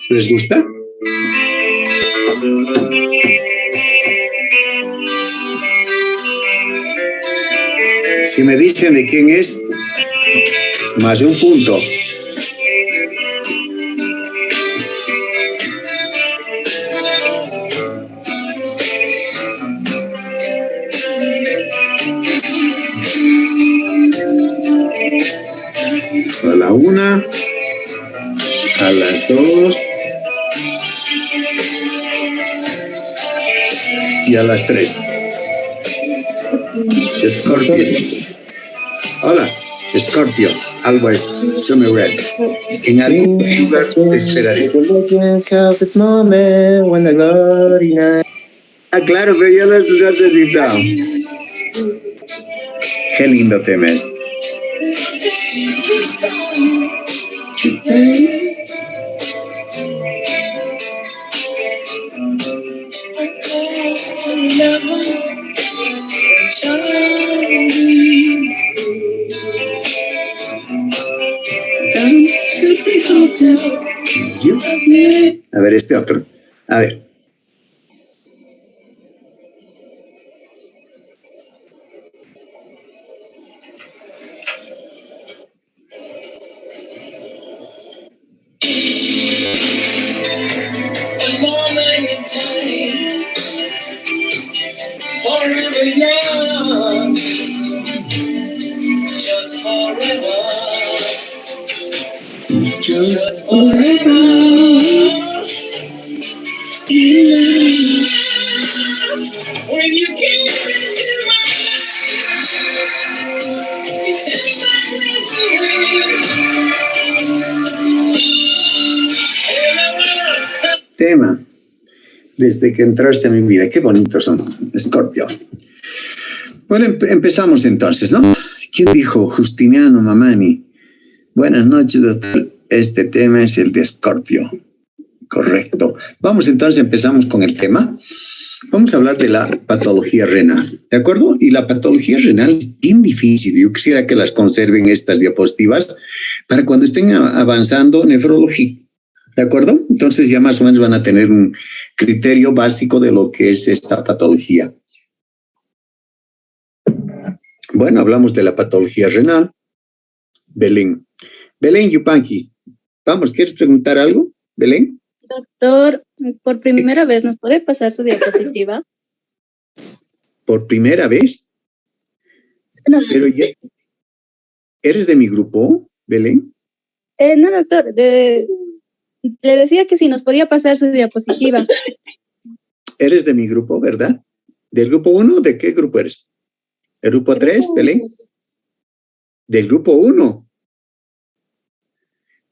¿Les gusta? Si me dicen de quién es, más de un punto. A la 1, a las 2 y a las 3. Scorpio. Hola, Scorpio. Always summer red. En algún lugar te esperaré. Ah, claro, pero ya lo has necesitado. Qué lindo tema es. A ver, este otro. A ver. Just forever. When you get into my tema. Desde que entraste a mi vida, qué bonitos son, Scorpio. Bueno, empezamos entonces, ¿no? ¿Quién dijo? Justiniano Mamani. Buenas noches, doctor. Este tema es el de Scorpio. Correcto. Vamos entonces, empezamos con el tema. Vamos a hablar de la patología renal, ¿de acuerdo? Y la patología renal es bien difícil. Yo quisiera que las conserven estas diapositivas para cuando estén avanzando nefrología, ¿de acuerdo? Entonces ya más o menos van a tener un criterio básico de lo que es esta patología. Bueno, hablamos de la patología renal. Belén. Belén Yupanqui. Vamos, ¿quieres preguntar algo, Belén? Doctor, por primera vez, ¿nos puede pasar su diapositiva? ¿Por primera vez? No, Pero ya, ¿eres de mi grupo, Belén? No, doctor, le decía que si nos podía pasar su diapositiva. Eres de mi grupo, ¿verdad? ¿Del grupo 1? ¿De qué grupo eres? ¿El grupo 3, Belén? Del grupo 1.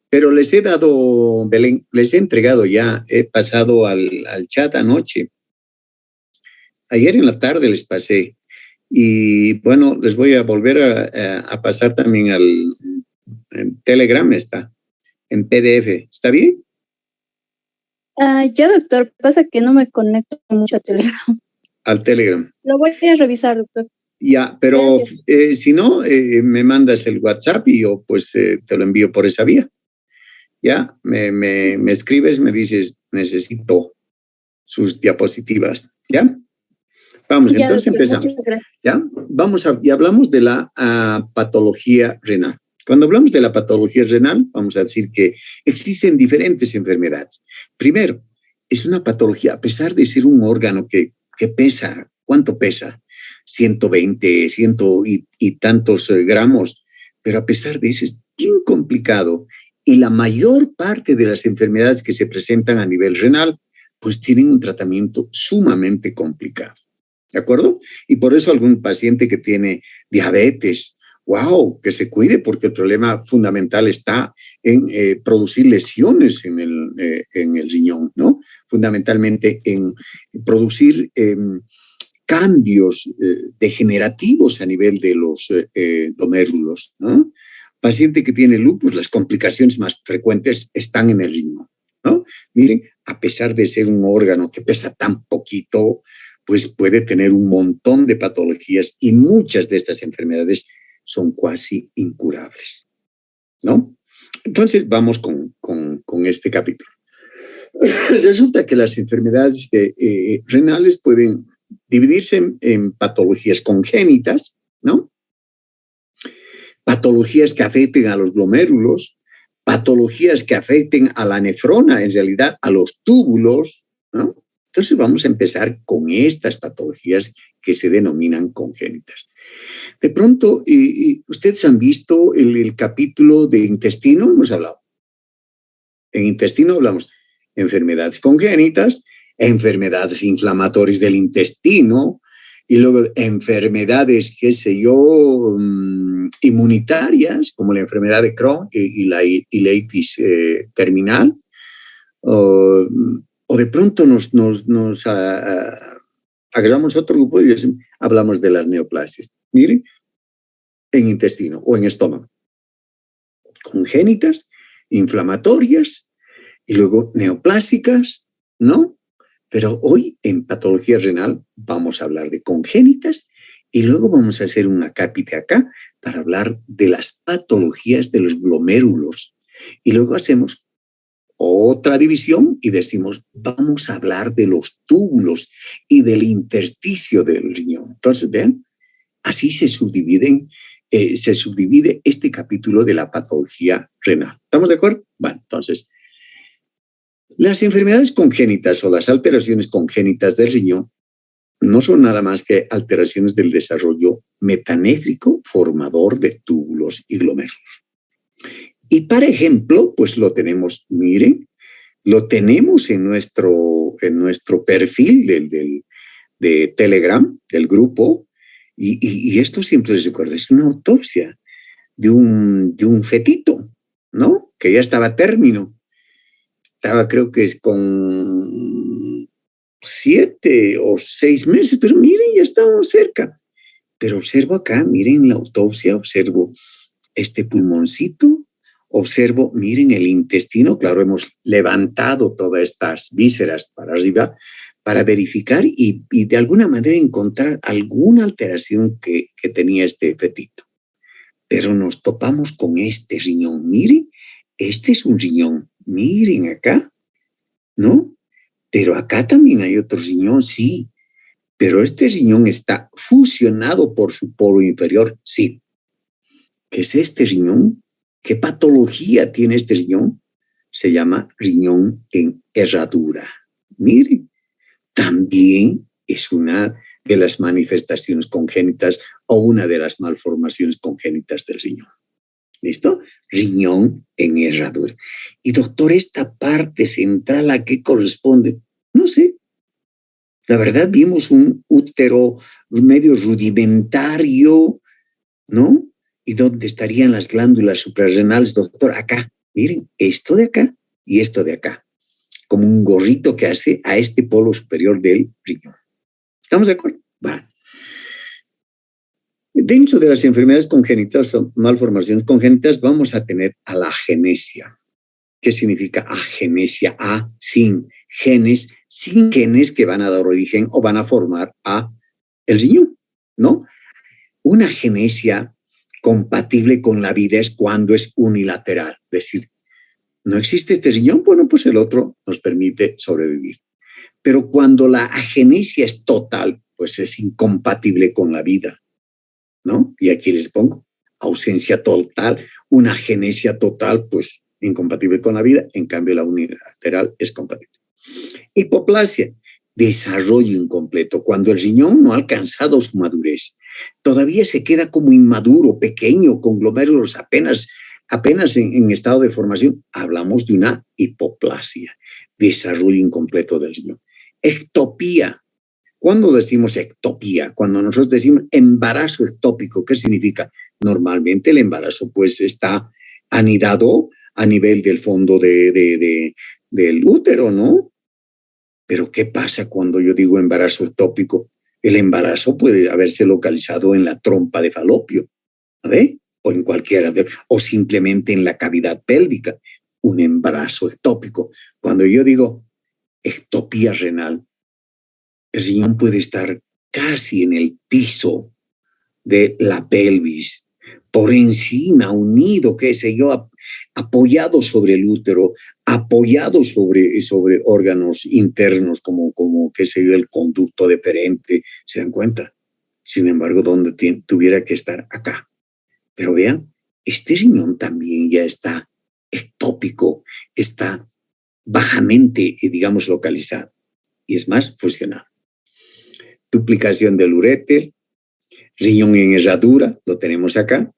Pero les he dado, Belén, les he entregado ya, he pasado al chat anoche. Ayer en la tarde les pasé. Y bueno, les voy a volver a pasar también en Telegram, está, en PDF. ¿Está bien? Ya, doctor, pasa que no me conecto mucho a Telegram. Al Telegram. Lo voy a revisar, doctor. Ya, pero si no, me mandas el WhatsApp y yo pues te lo envío por esa vía. Ya, me escribes, me dices, necesito sus diapositivas. ¿Ya? Vamos, ya, entonces doctor, empezamos. ¿Ya? Vamos y hablamos de la patología renal. Cuando hablamos de la patología renal, vamos a decir que existen diferentes enfermedades. Primero, es una patología, a pesar de ser un órgano que pesa, ¿cuánto pesa? 120, 100 y tantos gramos, pero a pesar de eso es bien complicado. Y la mayor parte de las enfermedades que se presentan a nivel renal, pues tienen un tratamiento sumamente complicado. ¿De acuerdo? Y por eso algún paciente que tiene diabetes, wow, que se cuide porque el problema fundamental está en producir lesiones en el riñón, ¿no? Fundamentalmente en producir cambios degenerativos a nivel de los glomérulos, ¿no? Paciente que tiene lupus, las complicaciones más frecuentes están en el riñón, ¿no? Miren, a pesar de ser un órgano que pesa tan poquito, pues puede tener un montón de patologías y muchas de estas enfermedades son casi incurables, ¿no? Entonces, vamos con este capítulo. Resulta que las enfermedades renales pueden dividirse en patologías congénitas, ¿no? Patologías que afecten a los glomérulos, patologías que afecten a la nefrona, en realidad a los túbulos, ¿no? Entonces vamos a empezar con estas patologías que se denominan congénitas. De pronto, ustedes han visto el capítulo de intestino, hemos hablado. En intestino hablamos de enfermedades congénitas, enfermedades inflamatorias del intestino, y luego enfermedades, qué sé yo, inmunitarias, como la enfermedad de Crohn y la ileitis terminal, o de pronto nos agarramos otro grupo y hablamos de las neoplasias. Miren, en intestino o en estómago. Congénitas, inflamatorias y luego neoplásicas, ¿no? Pero hoy en patología renal vamos a hablar de congénitas y luego vamos a hacer una cápita acá para hablar de las patologías de los glomérulos. Y luego hacemos otra división y decimos, vamos a hablar de los túbulos y del intersticio del riñón. Entonces, vean, así se subdivide este capítulo de la patología renal. ¿Estamos de acuerdo? Bueno, entonces, las enfermedades congénitas o las alteraciones congénitas del riñón no son nada más que alteraciones del desarrollo metanéfrico formador de túbulos y glomérulos. Y para ejemplo, pues lo tenemos, miren, lo tenemos en nuestro perfil de Telegram, del grupo, y esto siempre les recuerdo, es una autopsia de un fetito, ¿no? Que ya estaba a término. Estaba, creo que es con 7 o 6 meses, pero miren, ya estábamos cerca. Pero observo acá, miren la autopsia, observo este pulmoncito, observo, miren el intestino, claro, hemos levantado todas estas vísceras para arriba para verificar y de alguna manera encontrar alguna alteración que tenía este fetito. Pero nos topamos con este riñón, miren, este es un riñón, miren acá, ¿no? Pero acá también hay otro riñón, sí, pero este riñón está fusionado por su polo inferior, sí. ¿Qué es este riñón? ¿Qué patología tiene este riñón? Se llama riñón en herradura. Miren, también es una de las manifestaciones congénitas o una de las malformaciones congénitas del riñón. ¿Listo? Riñón en herradura. Y doctor, esta parte central, ¿a qué corresponde? No sé. La verdad, vimos un útero medio rudimentario, ¿no? ¿Y dónde estarían las glándulas suprarrenales, doctor? Acá. Miren, esto de acá y esto de acá. Como un gorrito que hace a este polo superior del riñón. ¿Estamos de acuerdo? Bueno. Dentro de las enfermedades congénitas o malformaciones congénitas vamos a tener a la agenesia. ¿Qué significa agenesia? Sin genes que van a dar origen o van a formar a el riñón, ¿no? Una agenesia compatible con la vida es cuando es unilateral, es decir, no existe este riñón, bueno, pues el otro nos permite sobrevivir. Pero cuando la agenesia es total, pues es incompatible con la vida, ¿no? Y aquí les pongo ausencia total, una agenesia total, pues incompatible con la vida, en cambio la unilateral es compatible. Hipoplasia, desarrollo incompleto, cuando el riñón no ha alcanzado su madurez, todavía se queda como inmaduro, pequeño, con glomérulos apenas en estado de formación, hablamos de una hipoplasia, desarrollo incompleto del riñón. Ectopía. ¿Cuándo decimos ectopía? Cuando nosotros decimos embarazo ectópico, ¿qué significa? Normalmente el embarazo pues está anidado a nivel del fondo del útero, ¿no? Pero ¿qué pasa cuando yo digo embarazo ectópico? El embarazo puede haberse localizado en la trompa de Falopio, ¿ve? O en cualquiera o simplemente en la cavidad pélvica, un embarazo ectópico. Cuando yo digo ectopía renal, El riñón puede estar casi en el piso de la pelvis, por encima, unido, qué sé yo, apoyado sobre el útero, apoyado sobre órganos internos como, qué sé yo, el conducto deferente, ¿se dan cuenta? Sin embargo, donde tuviera que estar acá. Pero vean, este riñón también ya está ectópico, está bajamente, digamos, localizado y es más funcional. Duplicación del uréter, riñón en herradura, lo tenemos acá,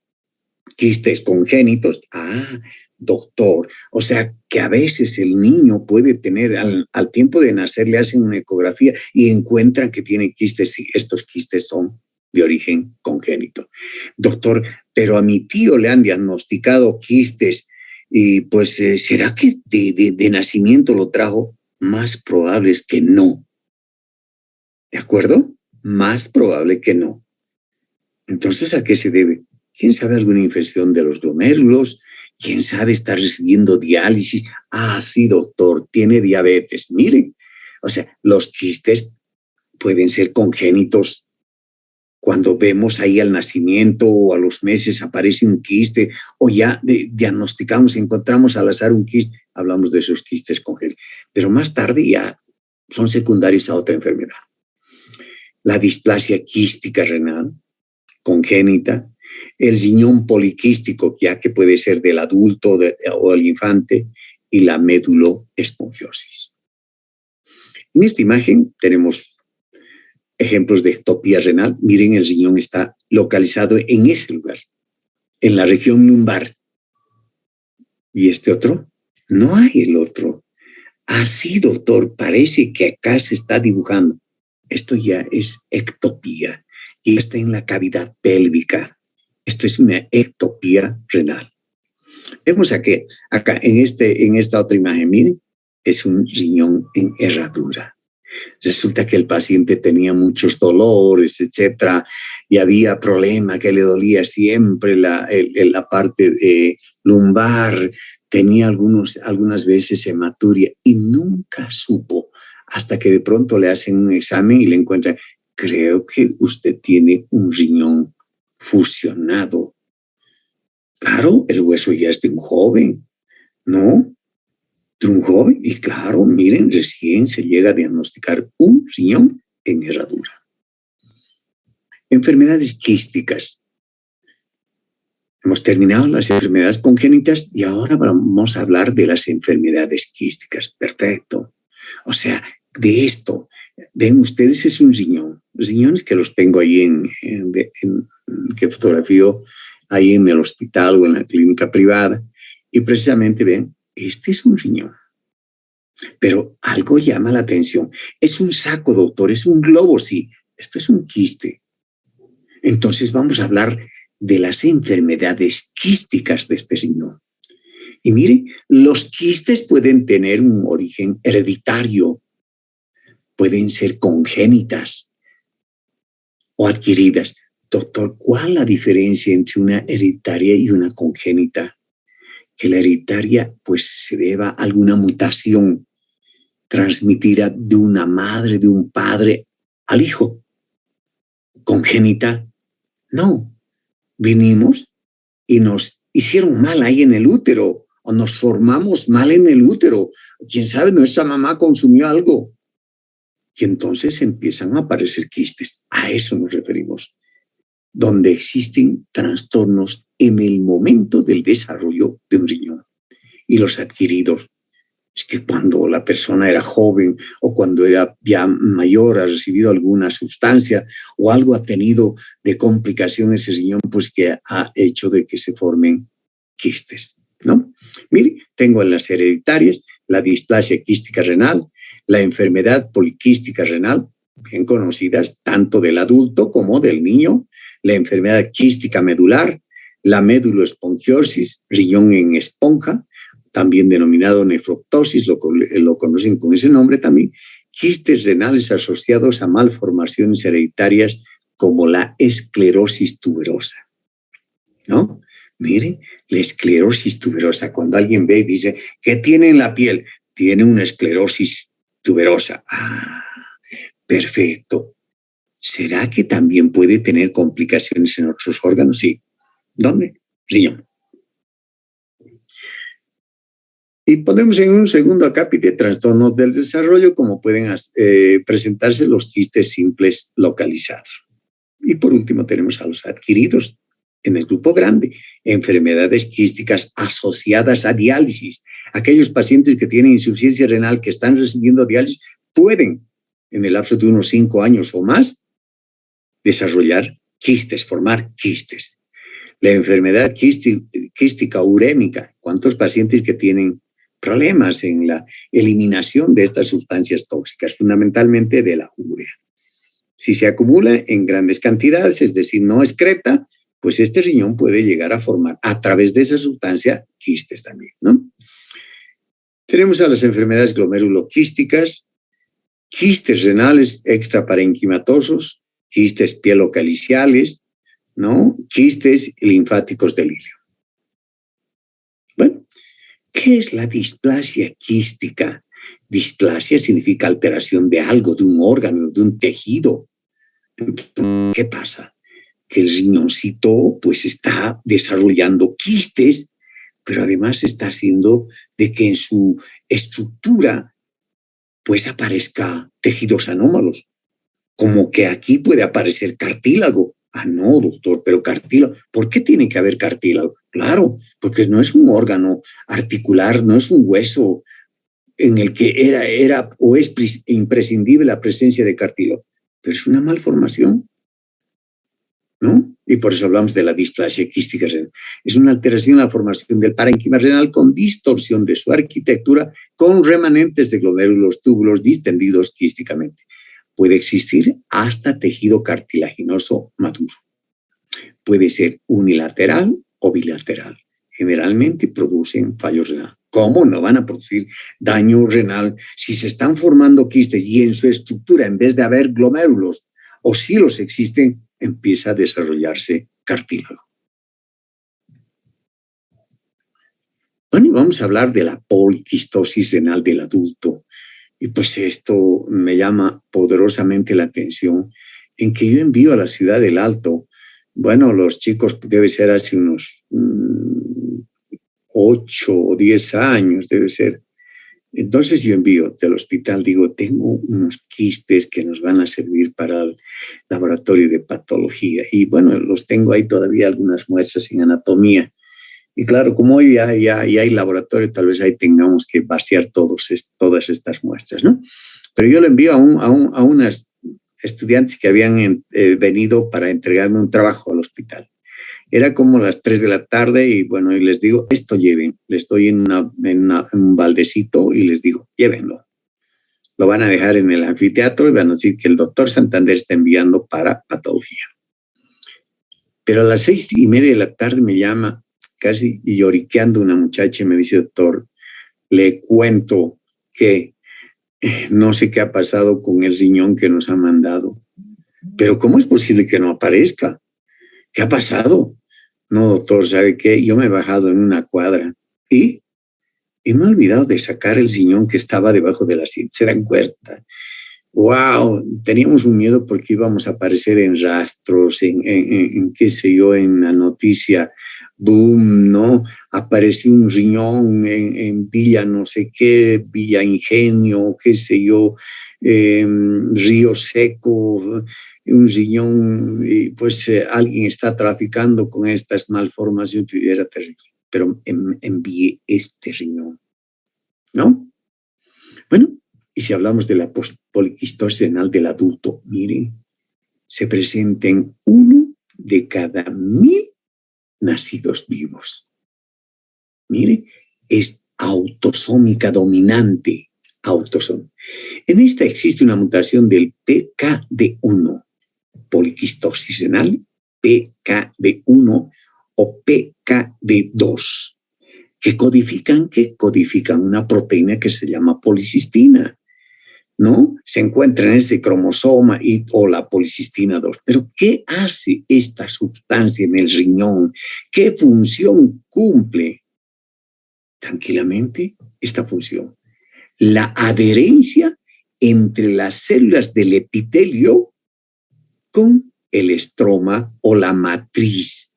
quistes congénitos. Ah, doctor, o sea que a veces el niño puede tener, al tiempo de nacer le hacen una ecografía y encuentran que tiene quistes y estos quistes son de origen congénito. Doctor, pero a mi tío le han diagnosticado quistes y pues, ¿será que de nacimiento lo trajo? Más probable es que no. ¿De acuerdo? Más probable que no. Entonces, ¿a qué se debe? ¿Quién sabe alguna infección de los glomérulos? ¿Quién sabe estar recibiendo diálisis? Ah, sí, doctor, tiene diabetes. Miren, o sea, los quistes pueden ser congénitos. Cuando vemos ahí al nacimiento o a los meses aparece un quiste o ya diagnosticamos, encontramos al azar un quiste, hablamos de esos quistes congénitos. Pero más tarde ya son secundarios a otra enfermedad. La displasia quística renal, congénita, el riñón poliquístico, ya que puede ser del adulto o del infante, y la méduloespongiosis. En esta imagen tenemos ejemplos de ectopía renal. Miren, el riñón está localizado en ese lugar, en la región lumbar. ¿Y este otro? No hay el otro. Así, doctor, parece que acá se está dibujando. Esto ya es ectopía y está en la cavidad pélvica. Esto es una ectopía renal. Vemos aquí, acá en esta otra imagen, miren, es un riñón en herradura. Resulta que el paciente tenía muchos dolores, etcétera, y había problema que le dolía siempre la parte lumbar, tenía algunas veces hematuria y nunca supo hasta que de pronto le hacen un examen y le encuentran, creo que usted tiene un riñón fusionado. Claro, el hueso ya es de un joven, ¿no? De un joven, y claro, miren, recién se llega a diagnosticar un riñón en herradura. Enfermedades quísticas. Hemos terminado las enfermedades congénitas y ahora vamos a hablar de las enfermedades quísticas. Perfecto. O sea, de esto, ven ustedes, es un riñón. Los riñones que los tengo ahí que fotografío ahí en el hospital o en la clínica privada. Y precisamente ven, este es un riñón. Pero algo llama la atención. Es un saco, doctor, es un globo, sí. Esto es un quiste. Entonces vamos a hablar de las enfermedades quísticas de este riñón. Y mire, los quistes pueden tener un origen hereditario, pueden ser congénitas o adquiridas. Doctor, ¿cuál es la diferencia entre una hereditaria y una congénita? Que la hereditaria pues se deba a alguna mutación transmitida de una madre, de un padre al hijo. Congénita, no. Vinimos y nos hicieron mal ahí en el útero o nos formamos mal en el útero. Quién sabe, nuestra mamá consumió algo. Y entonces empiezan a aparecer quistes. A eso nos referimos. Donde existen trastornos en el momento del desarrollo de un riñón. Y los adquiridos, es que cuando la persona era joven o cuando era ya mayor, ha recibido alguna sustancia o algo ha tenido de complicación ese riñón, pues que ha hecho de que se formen quistes, ¿no? Mire, tengo en las hereditarias la displasia quística renal, la enfermedad poliquística renal, bien conocidas tanto del adulto como del niño, la enfermedad quística medular, la méduloespongiosis, riñón en esponja, también denominado nefroptosis, lo conocen con ese nombre también, quistes renales asociados a malformaciones hereditarias como la esclerosis tuberosa, ¿no? Mire, la esclerosis tuberosa, cuando alguien ve y dice, ¿qué tiene en la piel? Tiene una esclerosis tuberosa. Ah, Perfecto. ¿Será que también puede tener complicaciones en otros órganos? Sí. ¿Dónde? Riñón. Y ponemos en un segundo acápite trastornos del desarrollo, como pueden presentarse los quistes simples localizados. Y por último tenemos a los adquiridos en el grupo grande, enfermedades quísticas asociadas a diálisis. Aquellos pacientes que tienen insuficiencia renal, que están recibiendo diálisis, pueden, en el lapso de unos 5 años o más, desarrollar quistes, formar quistes. La enfermedad quística urémica, ¿cuántos pacientes que tienen problemas en la eliminación de estas sustancias tóxicas, fundamentalmente de la urea? Si se acumula en grandes cantidades, es decir, no excreta, pues este riñón puede llegar a formar a través de esa sustancia quistes también, ¿no? Tenemos a las enfermedades glomeruloquísticas, quistes renales extraparenquimatosos, quistes pielocaliciales, ¿no? Quistes linfáticos del ilio. Bueno, ¿qué es la displasia quística? Displasia significa alteración de algo, de un órgano, de un tejido. Entonces, ¿qué pasa? Que el riñoncito pues está desarrollando quistes, pero además está haciendo de que en su estructura pues aparezca tejidos anómalos, como que aquí puede aparecer cartílago. Ah, no, doctor, pero cartílago, ¿por qué tiene que haber cartílago? Claro, porque no es un órgano articular, no es un hueso en el que era o es imprescindible la presencia de cartílago, pero es una malformación, ¿no? Y por eso hablamos de la displasia quística renal. Es una alteración en la formación del parénquima renal con distorsión de su arquitectura, con remanentes de glomérulos, túbulos distendidos quísticamente. Puede existir hasta tejido cartilaginoso maduro. Puede ser unilateral o bilateral. Generalmente producen fallo renal. ¿Cómo no van a producir daño renal si se están formando quistes y en su estructura, en vez de haber glomérulos o si los existen, empieza a desarrollarse cartílago? Bueno, y vamos a hablar de la poliquistosis renal del adulto. Y pues esto me llama poderosamente la atención, en que yo envío a la ciudad del Alto, bueno, los chicos debe ser hace unos 8 o 10 años, debe ser. Entonces yo envío del hospital, digo, tengo unos quistes que nos van a servir para el laboratorio de patología. Y bueno, los tengo ahí todavía algunas muestras en anatomía. Y claro, como hoy ya hay laboratorio, tal vez ahí tengamos que vaciar todas estas muestras, ¿no? Pero yo lo envío a unas estudiantes que habían venido para entregarme un trabajo al hospital. Era como las 3 de la tarde y bueno, y les digo, esto lleven. Les doy en un baldecito y les digo, llévenlo. Lo van a dejar en el anfiteatro y van a decir que el doctor Santander está enviando para patología. Pero a las 6:30 de la tarde me llama, casi lloriqueando, una muchacha y me dice, doctor, le cuento que no sé qué ha pasado con el riñón que nos ha mandado. Pero ¿cómo es posible que no aparezca? ¿Qué ha pasado? No, doctor, ¿sabe qué? Yo me he bajado en una cuadra y me he olvidado de sacar el riñón que estaba debajo del asiento. ¿Se dan cuenta? ¡Wow! Teníamos un miedo porque íbamos a aparecer en rastros, en qué sé yo, en la noticia. Boom, ¿no? Apareció un riñón en Villa no sé qué, Villa Ingenio, qué sé yo, Río Seco, un riñón, y pues alguien está traficando con estas malformaciones, era terrible, pero envié este riñón, ¿no? Bueno, y si hablamos de la poliquistosis renal del adulto, miren, se presenten 1 de cada 1000 nacidos vivos. Mire, es autosómica dominante, autosómica. En esta existe una mutación del PKD1, poliquistosis renal, PKD1 o PKD2, que codifican una proteína que se llama policistina, ¿no? Se encuentra en este cromosoma o la policistina 2. Pero ¿qué hace esta sustancia en el riñón? ¿Qué función cumple? Tranquilamente, esta función. La adherencia entre las células del epitelio con el estroma o la matriz.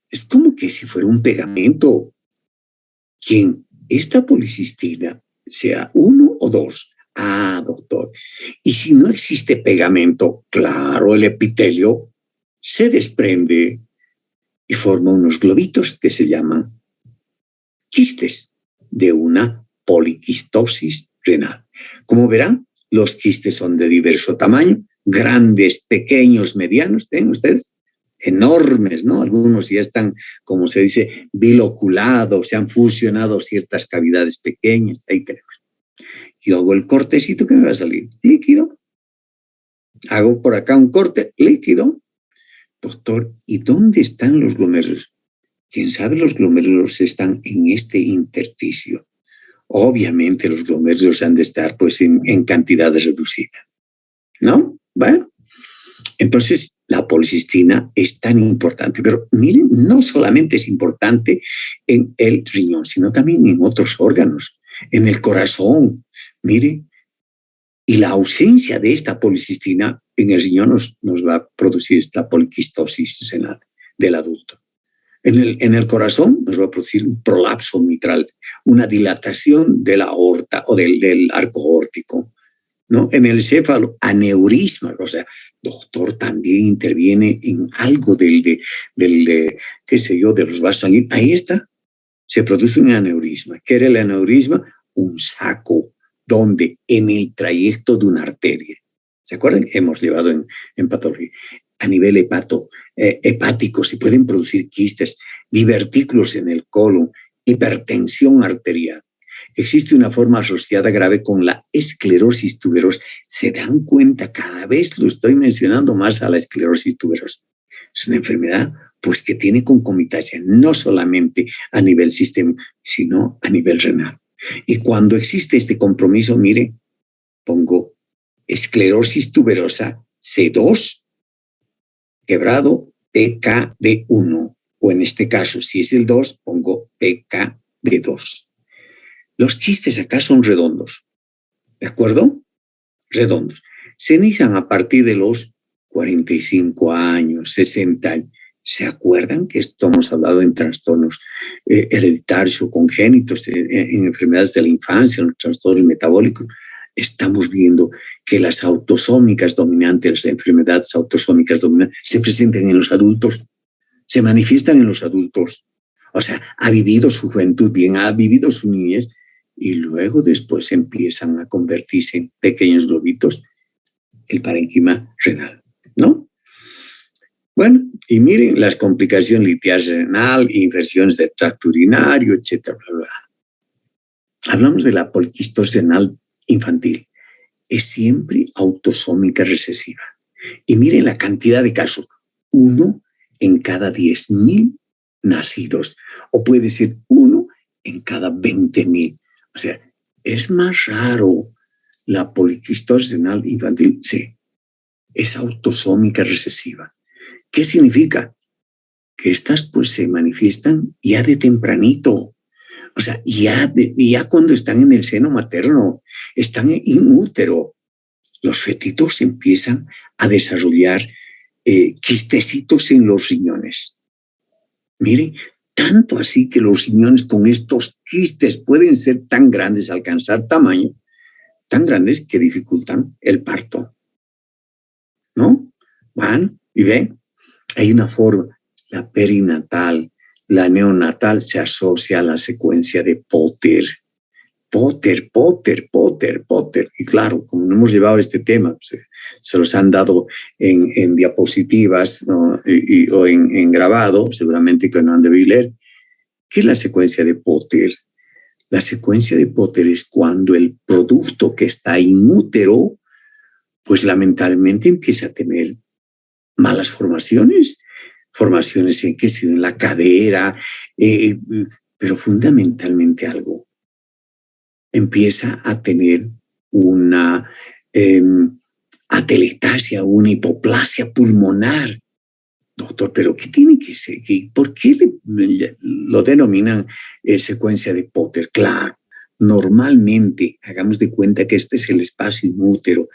Es como que si fuera un pegamento. ¿Quién? Esta policistina, sea 1 o 2. Ah, doctor. Y si no existe pegamento, claro, el epitelio se desprende y forma unos globitos que se llaman quistes de una poliquistosis renal. Como verán, los quistes son de diverso tamaño, grandes, pequeños, medianos, ¿ven ustedes? Enormes, ¿no? Algunos ya están, como se dice, biloculados, se han fusionado ciertas cavidades pequeñas, ahí tenemos. Yo hago el cortecito que me va a salir, líquido. Hago por acá un corte, líquido. Doctor, ¿y dónde están los glomérulos? ¿Quién sabe? Los glomérulos están en este intersticio. Obviamente los glomérulos han de estar pues en cantidades reducidas, ¿no? Bueno, entonces la policistina es tan importante, pero miren, no solamente es importante en el riñón, sino también en otros órganos, en el corazón, miren, y la ausencia de esta policistina en el riñón nos va a producir esta poliquistosis renal del adulto. En el corazón nos va a producir un prolapso mitral, una dilatación de la aorta o del arco aórtico, ¿no? En el céfalo, aneurisma, o sea, doctor, también interviene en algo qué sé yo, de los vasos sanguíneos. Ahí está, se produce un aneurisma. ¿Qué era el aneurisma? Un saco, donde en el trayecto de una arteria. ¿Se acuerdan? Hemos llevado en patología. A nivel hepático se pueden producir quistes, divertículos en el colon, hipertensión arterial. Existe una forma asociada grave con la esclerosis tuberosa. ¿Se dan cuenta? Cada vez lo estoy mencionando más a la esclerosis tuberosa. Es una enfermedad pues que tiene concomitancia no solamente a nivel sistema, sino a nivel renal. Y cuando existe este compromiso, mire, pongo esclerosis tuberosa C2, quebrado PKD1, o en este caso, si es el 2, pongo PKD2. Los quistes acá son redondos, ¿de acuerdo? Redondos. Se inician a partir de los 45 años, 60 años. ¿Se acuerdan que esto hemos hablado en trastornos hereditarios o congénitos, en enfermedades de la infancia, en los trastornos metabólicos? Estamos viendo que las autosómicas dominantes, las enfermedades autosómicas dominantes, se presentan en los adultos, se manifiestan en los adultos. O sea, ha vivido su juventud bien, ha vivido su niñez, y luego después empiezan a convertirse en pequeños globitos, el parénquima renal, ¿no? Bueno, y miren las complicaciones litiasis renal, infecciones del tracto urinario, etcétera, bla, bla. Hablamos de la poliquistosis renal infantil. Es siempre autosómica recesiva. Y miren la cantidad de casos. 1 en cada 10,000 nacidos. O puede ser 1 en cada 20,000. O sea, es más raro la poliquistosis renal infantil. Sí, es autosómica recesiva. ¿Qué significa? Que estas pues se manifiestan ya de tempranito. O sea, ya cuando están en el seno materno, están in útero. Los fetitos empiezan a desarrollar quistecitos en los riñones. Miren, tanto así que los riñones con estos quistes pueden ser tan grandes, alcanzar tamaño, tan grandes que dificultan el parto. ¿No? Van y ven. Hay una forma, la perinatal, la neonatal se asocia a la secuencia de Potter. Potter. Y claro, como no hemos llevado este tema, se los han dado en diapositivas, ¿no? o en grabado, seguramente que no han debido leer. ¿Qué es la secuencia de Potter? La secuencia de Potter es cuando el producto que está in útero, pues lamentablemente empieza a tener malas formaciones en qué sé, en la cadera, pero fundamentalmente algo. Empieza a tener una atelectasia, una hipoplasia pulmonar. Doctor, ¿pero qué tiene que ser? ¿Por qué lo denominan secuencia de Potter? Claro, Normalmente, hagamos de cuenta que este es el espacio inútero,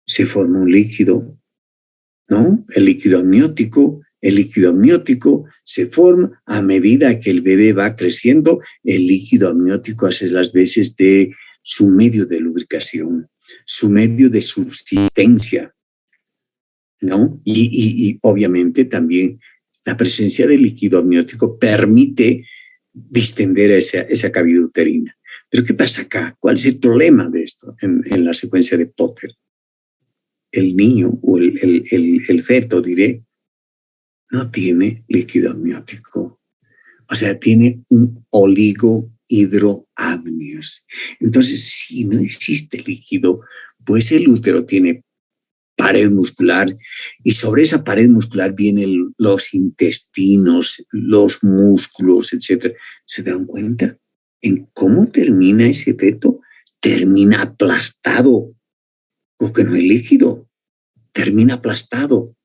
se forma un líquido, ¿no? El líquido amniótico se forma a medida que el bebé va creciendo. El líquido amniótico hace las veces de su medio de lubricación, su medio de subsistencia, ¿no? Y obviamente también la presencia del líquido amniótico permite distender esa cavidad uterina. Pero ¿qué pasa acá? ¿Cuál es el problema de esto en la secuencia de Potter? El niño o el feto, diré, no tiene líquido amniótico. O sea, tiene un oligohidroamnios. Entonces, si no existe líquido, pues el útero tiene pared muscular y sobre esa pared muscular vienen los intestinos, los músculos, etc. ¿Se dan cuenta en cómo termina ese feto? Termina aplastado, porque no hay líquido. Termina aplastado.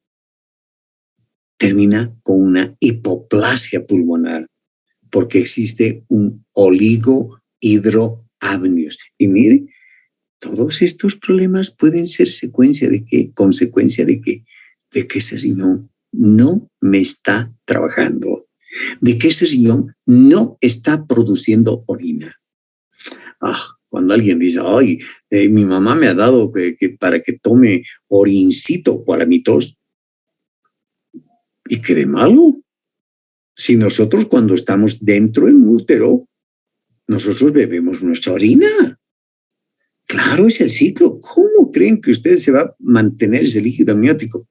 Termina con una hipoplasia pulmonar, porque existe un oligohidroamnios. Y mire, todos estos problemas pueden ser consecuencia de que ese riñón no me está trabajando, de que ese riñón no está produciendo orina. Cuando alguien dice, ay, mi mamá me ha dado que para que tome orincito para mi tos, ¿y qué de malo? Si nosotros cuando estamos dentro del útero, nosotros bebemos nuestra orina. Claro, es el ciclo. ¿Cómo creen que ustedes se va a mantener ese líquido amniótico?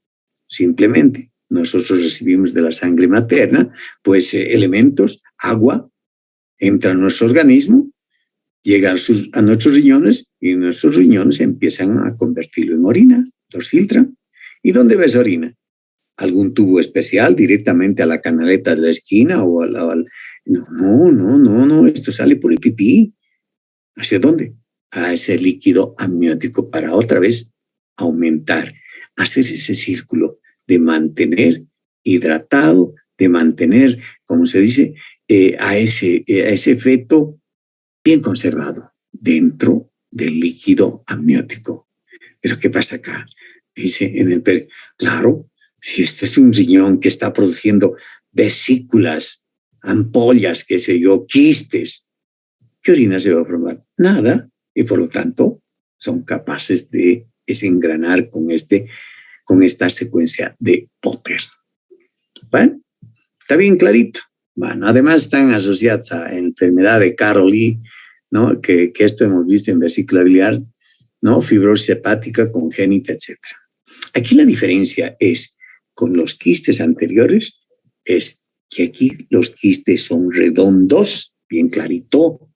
Simplemente nosotros recibimos de la sangre materna, pues elementos, agua, entra a nuestro organismo, llega a nuestros riñones y nuestros riñones empiezan a convertirlo en orina, los filtran. ¿Y dónde va esa orina? ¿Algún tubo especial directamente a la canaleta de la esquina o No, esto sale por el pipí. ¿Hacia dónde? A ese líquido amniótico para otra vez aumentar, hacer ese círculo de mantener hidratado, de mantener, como se dice, a ese feto bien conservado dentro del líquido amniótico. ¿Pero qué pasa acá? Dice claro, si este es un riñón que está produciendo vesículas, ampollas, qué sé yo, quistes, ¿qué orina se va a formar? Nada. Y por lo tanto, son capaces de desengranar con esta secuencia de Potter. Bueno, está bien clarito. Bueno, además están asociadas a enfermedad de Caroli, ¿no? Que esto hemos visto en vesícula biliar, ¿no? Fibrosis hepática congénita, etc. Aquí la diferencia es con los quistes anteriores, es que aquí los quistes son redondos, bien clarito,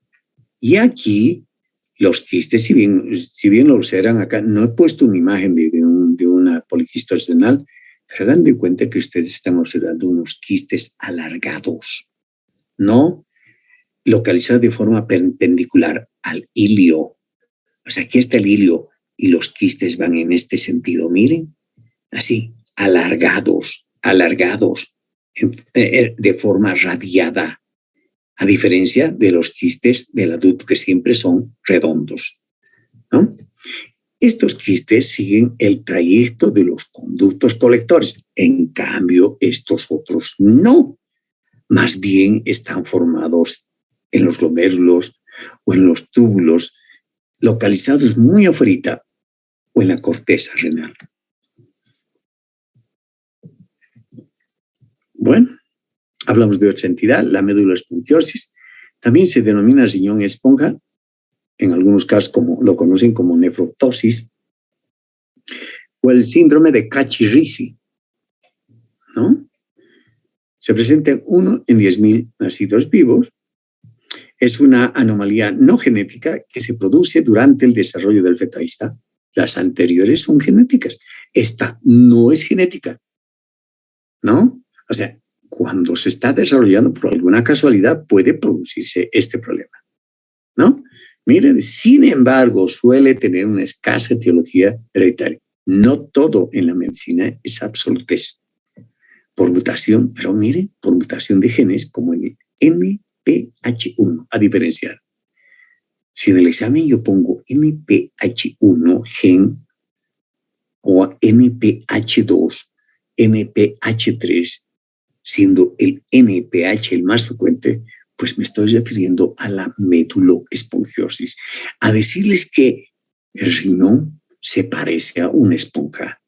y aquí los quistes, si bien lo observan acá, no he puesto una imagen de una poliquístosis renal, pero hagan de cuenta que ustedes están observando unos quistes alargados, ¿no? Localizados de forma perpendicular al ilio. O sea, aquí está el ilio y los quistes van en este sentido, miren, así, alargados, de forma radiada, a diferencia de los quistes del adulto que siempre son redondos, ¿no? Estos quistes siguen el trayecto de los conductos colectores, en cambio estos otros no, más bien están formados en los glomérulos o en los túbulos localizados muy afuera o en la corteza renal. Bueno, hablamos de otra entidad, la médula esponquiosis. También se denomina riñón esponja, en algunos casos como lo conocen como nefroptosis, o el síndrome de Cacci-Rizzi, ¿no? Se presenta 1 en 10.000 nacidos vivos. Es una anomalía no genética que se produce durante el desarrollo del feto. Ahí está. Las anteriores son genéticas. Esta no es genética, ¿no? O sea, cuando se está desarrollando por alguna casualidad puede producirse este problema, ¿no? Miren, sin embargo, suele tener una escasa etiología hereditaria. No todo en la medicina es absolutez. Por mutación, pero miren, por mutación de genes como en el NPH1, a diferenciar. Si en el examen yo pongo MPH1 gen o MPH2, MPH3, siendo el MPH el más frecuente, pues me estoy refiriendo a la meduloesponjosis, a decirles que el riñón se parece a una esponja.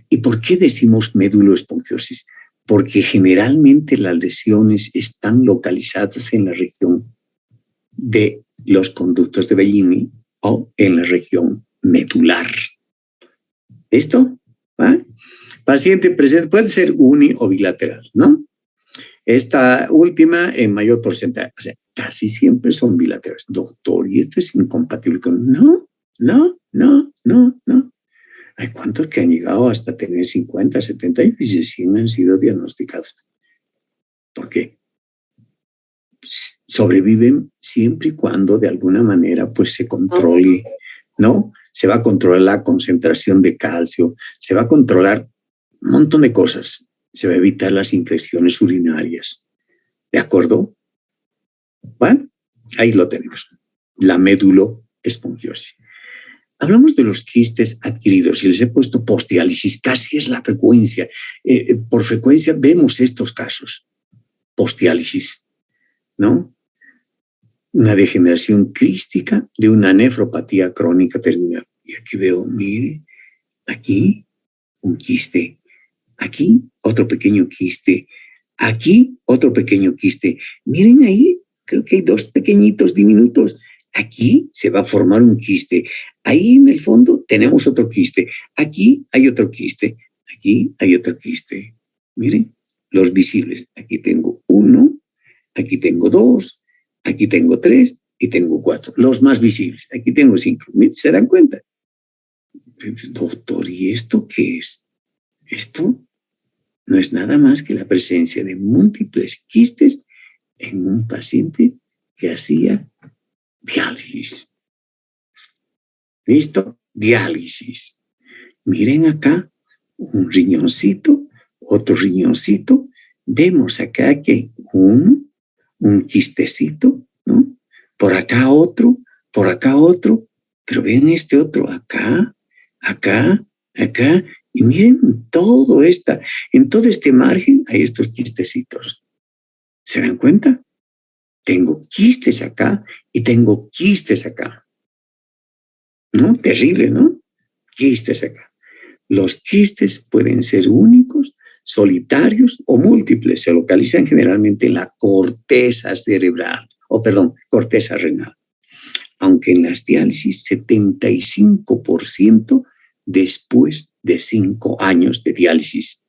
¿Y por qué decimos meduloesponjosis? Porque generalmente las lesiones están localizadas en la región de los conductos de Bellini o en la región medular. ¿Listo? ¿Va? Paciente presente puede ser uni o bilateral, ¿no? Esta última en mayor porcentaje, o sea, casi siempre son bilaterales. Doctor, ¿y esto es incompatible con...? No. Hay cuantos que han llegado hasta tener 50, 70 y 100 han sido diagnosticados. ¿Por qué? Sobreviven siempre y cuando de alguna manera pues se controle, ¿no? Se va a controlar la concentración de calcio, se va a controlar un montón de cosas, se va a evitar las infecciones urinarias, ¿de acuerdo? Bueno, ahí lo tenemos, la meduloesponjosis. Hablamos de los quistes adquiridos y les he puesto postdiálisis, casi es la frecuencia. Por frecuencia vemos estos casos, postdiálisis, ¿no? Una degeneración crística de una nefropatía crónica terminal. Y aquí veo, mire, aquí un quiste, aquí otro pequeño quiste, aquí otro pequeño quiste. Miren ahí, creo que hay dos pequeñitos diminutos. Aquí se va a formar un quiste. Ahí en el fondo tenemos otro quiste. Aquí hay otro quiste. Aquí hay otro quiste. Miren, los visibles. Aquí tengo 1, aquí tengo 2, aquí tengo 3 y tengo 4. Los más visibles. Aquí tengo 5. ¿Se dan cuenta? Doctor, ¿y esto qué es? Esto no es nada más que la presencia de múltiples quistes en un paciente que hacía diálisis. ¿Listo? Diálisis. Miren acá un riñoncito, otro riñoncito. Vemos acá que hay un quistecito, ¿no? Por acá otro, pero ven este otro acá, y miren en todo este margen hay estos quistecitos. ¿Se dan cuenta? Tengo quistes acá y tengo quistes acá. ¿No? Terrible, ¿no? Quistes acá. Los quistes pueden ser únicos, solitarios o múltiples. Se localizan generalmente en la corteza cerebral, corteza renal. Aunque en las diálisis, 75% después de 5 años de diálisis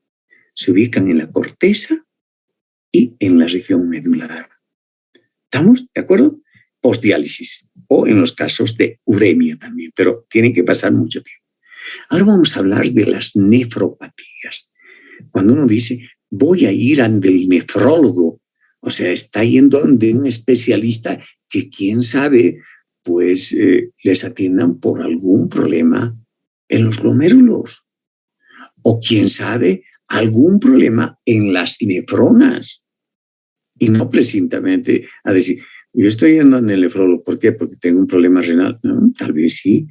se ubican en la corteza y en la región medular. ¿Estamos de acuerdo? Postdiálisis o en los casos de uremia también, pero tiene que pasar mucho tiempo. Ahora vamos a hablar de las nefropatías. Cuando uno dice, voy a ir ante el nefrólogo, o sea, está yendo ante un especialista que quién sabe, pues les atiendan por algún problema en los glomérulos o quién sabe, algún problema en las nefronas. Y no precisamente a decir, yo estoy yendo en el nefrólogo, ¿por qué? Porque tengo un problema renal. No, tal vez sí,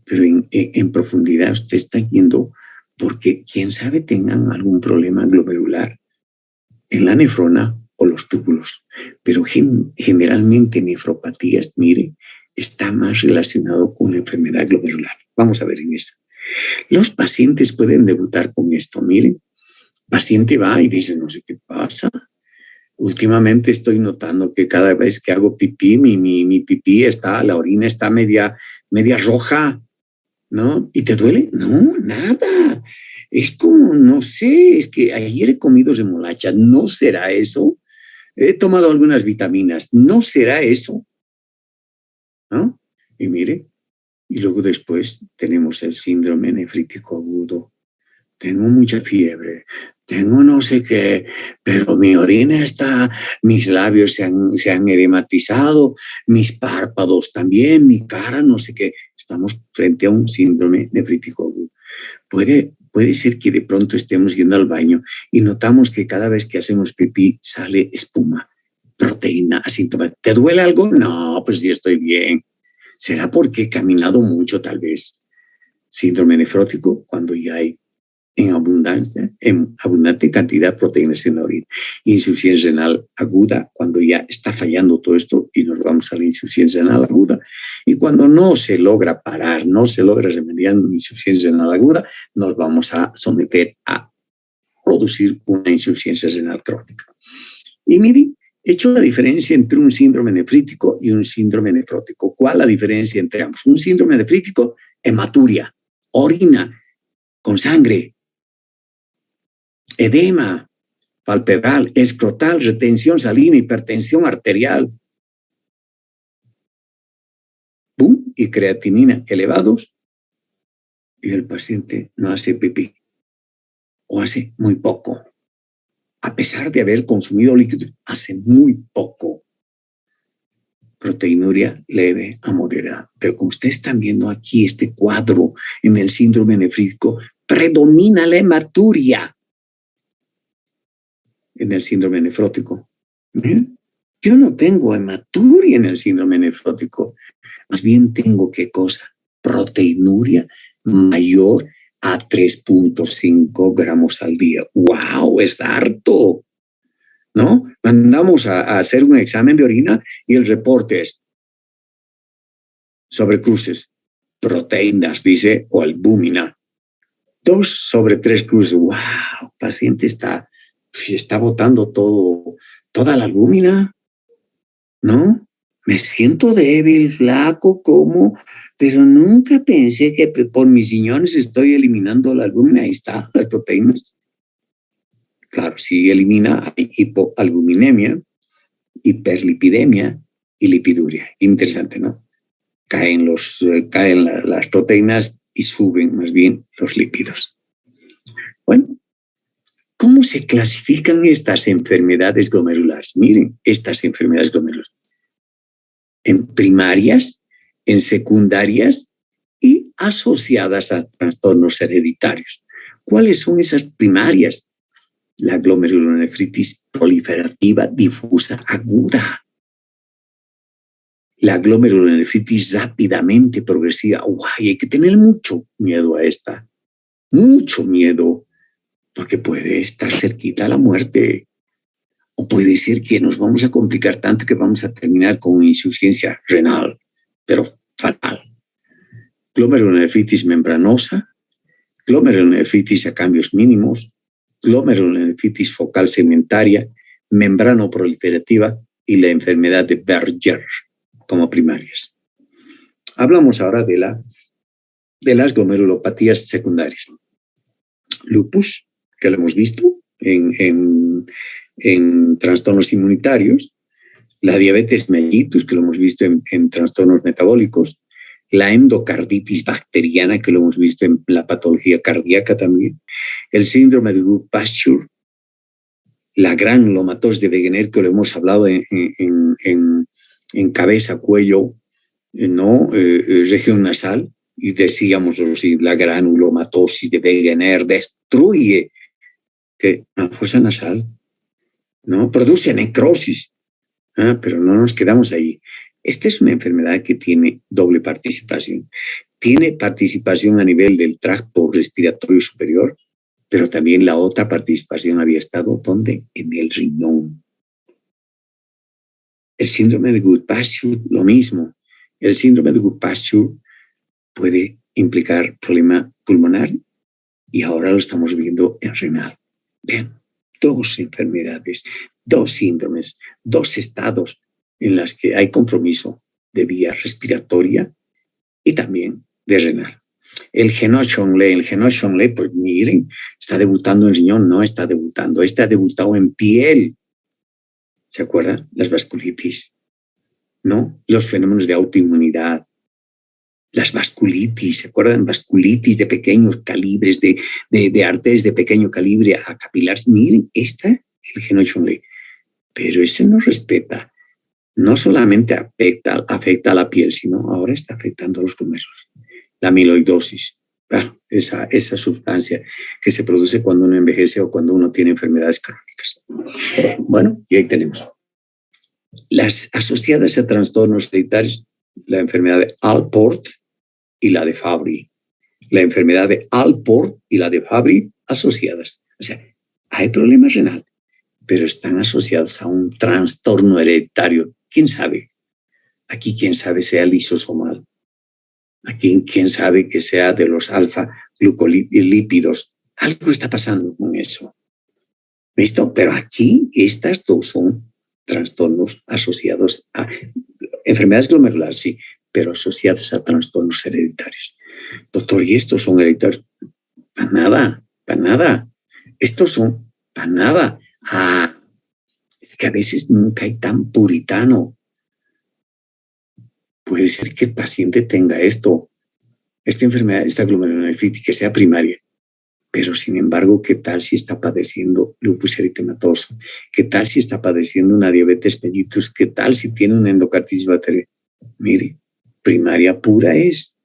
pero en profundidad usted está yendo porque, quién sabe, tengan algún problema glomerular en la nefrona o los túbulos. Pero generalmente nefropatías, mire, está más relacionado con la enfermedad glomerular. Vamos a ver en esto. Los pacientes pueden debutar con esto, miren. Paciente va y dice, no sé qué pasa. Últimamente estoy notando que cada vez que hago pipí, mi pipí la orina está media roja, ¿no? ¿Y te duele? No, nada. Es como, no sé, es que ayer he comido remolacha, ¿no será eso? He tomado algunas vitaminas, ¿no será eso? ¿No? Y mire, y luego después tenemos el síndrome nefrítico agudo. Tengo mucha fiebre, tengo no sé qué, pero mi orina mis labios se han edematizado, mis párpados también, mi cara, no sé qué. Estamos frente a un síndrome nefrítico agudo. Puede ser que de pronto estemos yendo al baño y notamos que cada vez que hacemos pipí sale espuma, proteína asintomática. ¿Te duele algo? No, pues sí estoy bien. ¿Será porque he caminado mucho, tal vez? Síndrome nefrótico, cuando ya hay en abundante cantidad de proteínas en la orina. Insuficiencia renal aguda, cuando ya está fallando todo esto y nos vamos a la insuficiencia renal aguda. Y cuando no se logra parar, no se logra remediar la insuficiencia renal aguda, nos vamos a someter a producir una insuficiencia renal crónica. Y miren, he hecho la diferencia entre un síndrome nefrítico y un síndrome nefrótico. ¿Cuál es la diferencia entre ambos? Un síndrome nefrítico, hematuria, orina con sangre, edema palpebral, escrotal, retención salina, hipertensión arterial, ¡pum! Y creatinina elevados, y el paciente no hace pipí, o hace muy poco. A pesar de haber consumido líquido, hace muy poco. Proteinuria leve a moderada. Pero como ustedes están viendo aquí este cuadro en el síndrome nefrítico, predomina la hematuria. En el síndrome nefrótico. Yo no tengo hematuria en el síndrome nefrótico. Más bien tengo, ¿qué cosa? Proteinuria mayor a 3.5 gramos al día. ¡Wow! Es harto, ¿no? Mandamos a hacer un examen de orina y el reporte es sobrecruces, proteínas, dice, o albúmina. 2 sobre 3 cruces. ¡Wow! El paciente está botando toda la albúmina, ¿no? Me siento débil, flaco, como, pero nunca pensé que por mis riñones estoy eliminando la albúmina. Ahí está, las proteínas. Claro, si elimina, hay hipoalbuminemia, hiperlipidemia y lipiduria. Interesante, ¿no? Caen las proteínas y suben más bien los lípidos. Bueno, ¿cómo se clasifican estas enfermedades glomerulares? Miren, estas enfermedades glomerulares. En primarias, en secundarias y asociadas a trastornos hereditarios. ¿Cuáles son esas primarias? La glomerulonefritis proliferativa difusa aguda. La glomerulonefritis rápidamente progresiva. ¡Guay! Hay que tener mucho miedo a esta. Mucho miedo. Porque puede estar cerquita a la muerte. O puede ser que nos vamos a complicar tanto que vamos a terminar con insuficiencia renal, pero fatal. Glomerulonefritis membranosa, glomerulonefritis a cambios mínimos, glomerulonefritis focal segmentaria, membranoproliferativa y la enfermedad de Berger como primarias. Hablamos ahora de las glomerulopatías secundarias. Lupus, que lo hemos visto en trastornos inmunitarios, la diabetes mellitus, que lo hemos visto en trastornos metabólicos, la endocarditis bacteriana, que lo hemos visto en la patología cardíaca también, el síndrome de Goodpasture, la granulomatosis de Wegener, que lo hemos hablado en cabeza, cuello, ¿no? Región nasal, y decíamos, la granulomatosis de Wegener destruye una fosa nasal, ¿no? Produce necrosis, pero no nos quedamos ahí. Esta es una enfermedad que tiene doble participación. Tiene participación a nivel del tracto respiratorio superior, pero también la otra participación había estado, ¿dónde? En el riñón. El síndrome de Goodpasture, lo mismo. El síndrome de Goodpasture puede implicar problema pulmonar y ahora lo estamos viendo en renal. Vean, 2 enfermedades, 2 síndromes, 2 estados en las que hay compromiso de vía respiratoria y también de renal. El Genot-Chonlé, pues miren, está debutando en riñón, no está debutando, está debutado en piel. ¿Se acuerdan? Las vasculitis, ¿no? Los fenómenos de autoinmunidad, las vasculitis, ¿se acuerdan? Vasculitis de pequeños calibres, de arterias de pequeño calibre a capilares. Miren, el Genot-Chonlé. Pero ese no respeta, no solamente afecta a la piel, sino ahora está afectando a los glomérulos. La amiloidosis, esa sustancia que se produce cuando uno envejece o cuando uno tiene enfermedades crónicas. Bueno, y ahí tenemos. Las asociadas a trastornos hereditarios, la enfermedad de Alport y la de Fabry. La enfermedad de Alport y la de Fabry asociadas. O sea, hay problemas renales, pero están asociados a un trastorno hereditario. ¿Quién sabe? Aquí, ¿quién sabe sea lisosomal? Aquí, ¿quién sabe que sea de los alfa-glucolípidos? Algo está pasando con eso. ¿Listo? Pero aquí, estas dos son trastornos asociados a enfermedades glomerulares, sí, pero asociadas a trastornos hereditarios. Doctor, ¿y estos son hereditarios? Para nada, para nada. Estos son para nada. Es que a veces nunca hay tan puritano. Puede ser que el paciente tenga esta enfermedad, esta glomerulonefritis, que sea primaria. Pero, sin embargo, ¿qué tal si está padeciendo lupus eritematoso? ¿Qué tal si está padeciendo una diabetes mellitus? ¿Qué tal si tiene una endocarditis bacteriana? Mire, primaria pura es,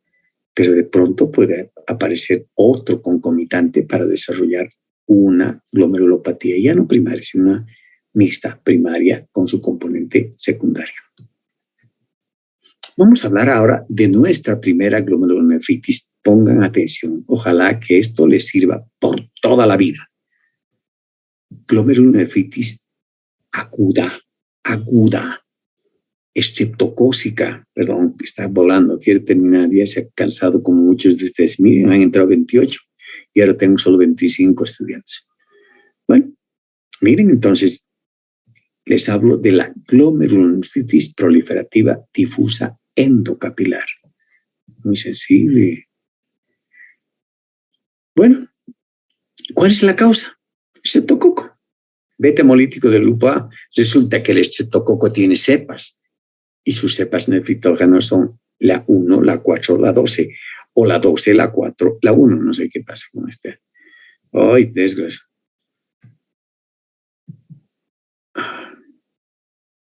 pero de pronto puede aparecer otro concomitante para desarrollar una glomerulopatía, ya no primaria, sino una mixta primaria con su componente secundario. Vamos a hablar ahora de nuestra primera glomerulonefritis. Pongan atención, ojalá que esto les sirva por toda la vida. Glomerulonefritis aguda, estreptocócica, perdón, está volando, quiere terminar, ya se ha cansado como muchos de ustedes. Miren, han entrado 28 y ahora tengo solo 25 estudiantes. Bueno, miren entonces, les hablo de la glomerulonefritis proliferativa difusa endocapilar. Muy sensible. Bueno, ¿cuál es la causa? Estreptococo. Beta hemolítico del grupo A. Resulta que el estreptococo tiene cepas y sus cepas nefritógenas son la 1, la 4, la 12, o la 12, la 4, la 1. No sé qué pasa con este. ¡Ay, desgracia!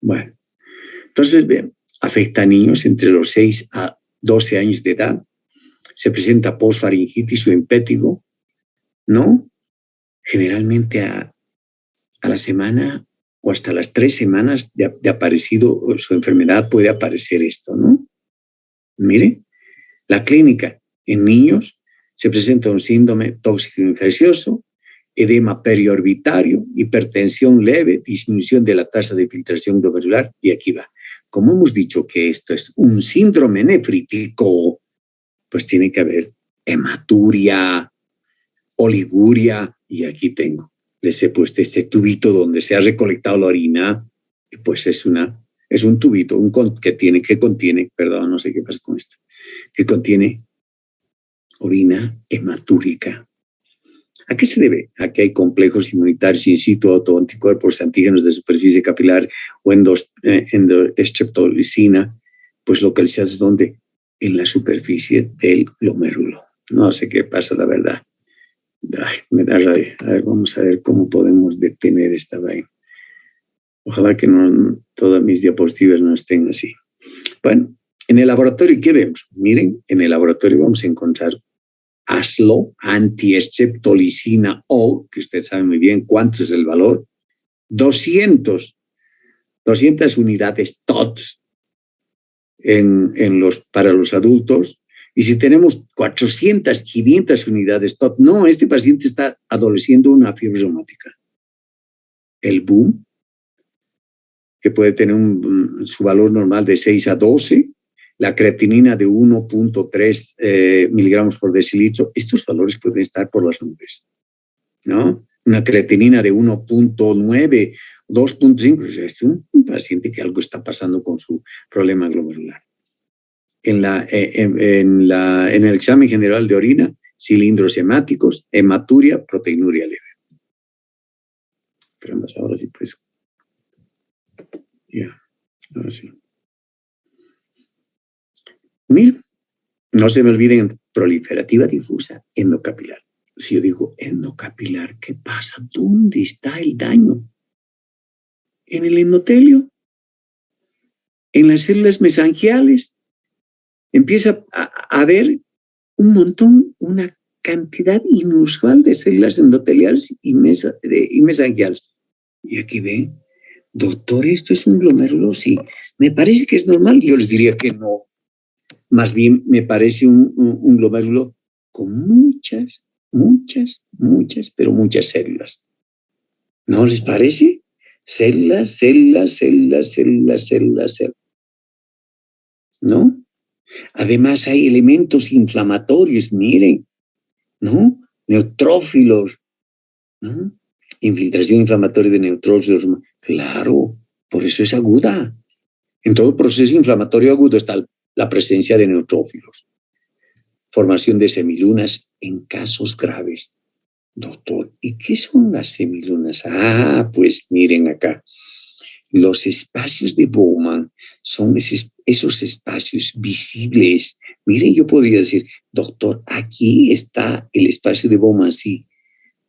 Bueno, entonces, bien, afecta a niños entre los 6 a 12 años de edad. Se presenta posfaringitis o impétigo, ¿no? Generalmente a la semana o hasta las 3 semanas de aparecido su enfermedad puede aparecer esto, ¿no? Mire, la clínica en niños se presenta un síndrome tóxico infeccioso, edema periorbitario, hipertensión leve, disminución de la tasa de filtración glomerular, y aquí va. Como hemos dicho que esto es un síndrome nefrítico, pues tiene que haber hematuria, oliguria, y aquí tengo. Les he puesto este tubito donde se ha recolectado la orina, y pues es un tubito que contiene, perdón, no sé qué pasa con esto, que contiene orina hematúrica. ¿A qué se debe? A que hay complejos inmunitarios in situ, autoanticuerpos, antígenos de superficie capilar o endostreptolicina, pues localizados ¿dónde? En la superficie del glomérulo. No sé qué pasa, la verdad. Ay, me da rabia. A ver, vamos a ver cómo podemos detener esta vaina. Ojalá que no todas mis diapositivas no estén así. Bueno, en el laboratorio, ¿qué vemos? Miren, en el laboratorio vamos a encontrar ASLO, antiestreptolicina O, que usted sabe muy bien cuánto es el valor, 200 unidades TOT para los adultos, y si tenemos 400, 500 unidades TOT, no, este paciente está adoleciendo una fiebre reumática. El boom, que puede tener su valor normal de 6 a 12, la creatinina de 1.3 miligramos por decilitro, estos valores pueden estar por las nubes, ¿no? Una creatinina de 1.9, 2.5, es un paciente que algo está pasando con su problema glomerular. En el examen general de orina, cilindros hemáticos, hematuria, proteinuria leve. Pero ahora sí, pues. Ya, ahora sí. Mira, no se me olviden, proliferativa difusa endocapilar. Si yo digo endocapilar, ¿qué pasa? ¿Dónde está el daño? En el endotelio, en las células mesangiales. Empieza a haber un montón, una cantidad inusual de células endoteliales y mesangiales. Y aquí ven, doctor, ¿esto es un glomérulo? Sí, me parece que es normal. Yo les diría que no. Más bien me parece un glomérulo con muchas, pero muchas células. ¿No les parece? Células. ¿No? Además hay elementos inflamatorios, miren, ¿no? Neutrófilos, ¿no? Infiltración inflamatoria de neutrófilos. Claro, por eso es aguda. En todo proceso inflamatorio agudo está la presencia de neutrófilos. Formación de semilunas en casos graves. Doctor, ¿y qué son las semilunas? Ah, pues miren acá. Los espacios de Bowman son esos espacios visibles. Miren, yo podría decir, doctor, aquí está el espacio de Bowman, sí.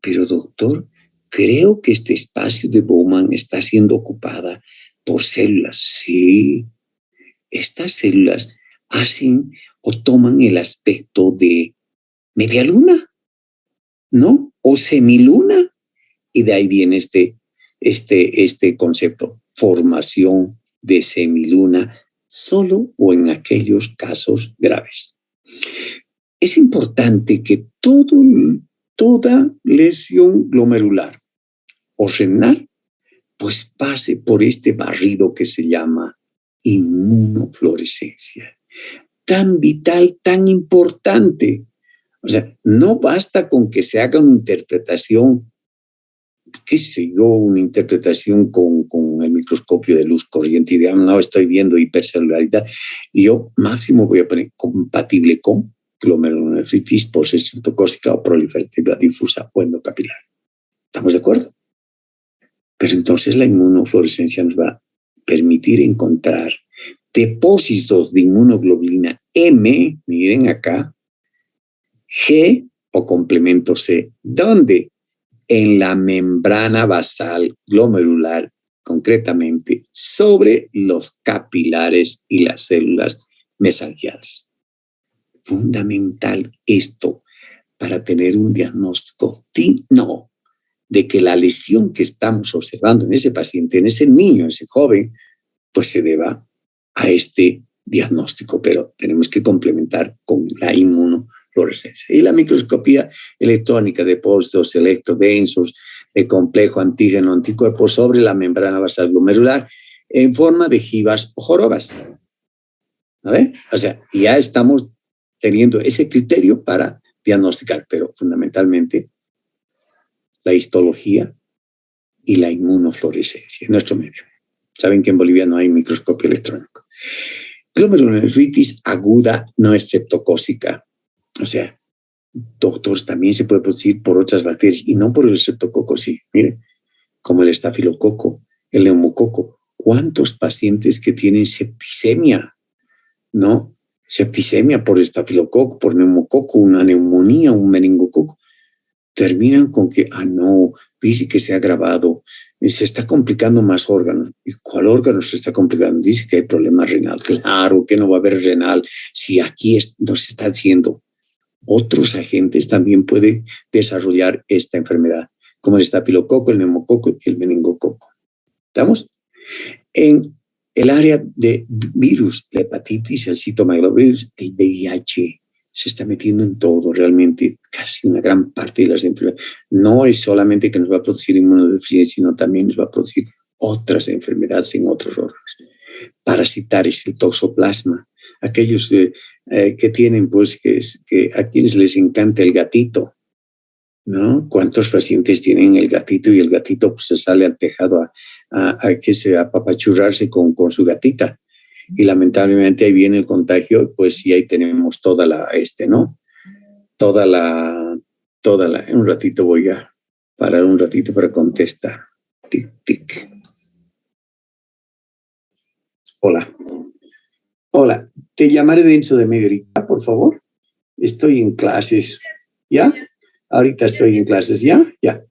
Pero doctor, creo que este espacio de Bowman está siendo ocupada por células. Sí, estas células hacen o toman el aspecto de media luna, ¿no? O semiluna. Y de ahí viene este concepto, formación de semiluna, solo o en aquellos casos graves. Es importante que toda lesión glomerular o renal pues pase por este barrido que se llama inmunofluorescencia. Tan vital, tan importante. O sea, no basta con que se haga una interpretación, qué sé yo, una interpretación con el microscopio de luz corriente y digamos, no, estoy viendo hipercelularidad. Y yo máximo voy a poner compatible con glomerulonefritis por ser streptocócica o proliferativa difusa o endocapilar. ¿Estamos de acuerdo? Pero entonces la inmunofluorescencia nos va a permitir encontrar depósitos de inmunoglobulina M, miren acá, G o complemento C. ¿Dónde? En la membrana basal glomerular, concretamente sobre los capilares y las células mesangiales. Fundamental esto para tener un diagnóstico fino de que la lesión que estamos observando en ese paciente, en ese niño, en ese joven, pues se deba a este diagnóstico, pero tenemos que complementar con la inmunofluorescencia. Y la microscopía electrónica de depósitos electrodensos de complejo antígeno-anticuerpo sobre la membrana basal glomerular en forma de jivas o jorobas. ¿A ver? O sea, ya estamos teniendo ese criterio para diagnosticar, pero fundamentalmente la histología y la inmunofluorescencia en nuestro medio. Saben que en Bolivia no hay microscopio electrónico. Glomerulonefritis aguda no estreptocócica. O sea, doctores, también se puede producir por otras bacterias y no por el estreptococo, sí. Miren, como el estafilococo, el neumococo. ¿Cuántos pacientes que tienen septicemia? ¿No? Septicemia por estafilococo, por neumococo, una neumonía, un meningococo. Terminan con que, no, dice que se ha agravado, se está complicando más órganos. ¿Y cuál órgano se está complicando? Dice que hay problema renal. Claro que no va a haber renal si aquí no se está haciendo. Otros agentes también pueden desarrollar esta enfermedad, como el estafilococo, el neumococo y el meningococo. ¿Estamos? En el área de virus, la hepatitis, el citomegalovirus, el VIH, se está metiendo en todo, realmente, casi una gran parte de las enfermedades. No es solamente que nos va a producir inmunodeficiencia, sino también nos va a producir otras enfermedades en otros órganos. Parasitares, el toxoplasma, aquellos que tienen, pues, que a quienes les encanta el gatito, ¿no? ¿Cuántos pacientes tienen el gatito y el gatito pues, se sale al tejado a apapachurrarse con su gatita? Y lamentablemente ahí viene el contagio, pues sí, ahí tenemos toda la, ¿no? Toda la, en un ratito voy a parar un ratito para contestar. Tic, tic. Hola, te llamaré dentro de media horita, por favor. Estoy en clases, ¿ya? Ahorita estoy en clases, ¿ya? Ya.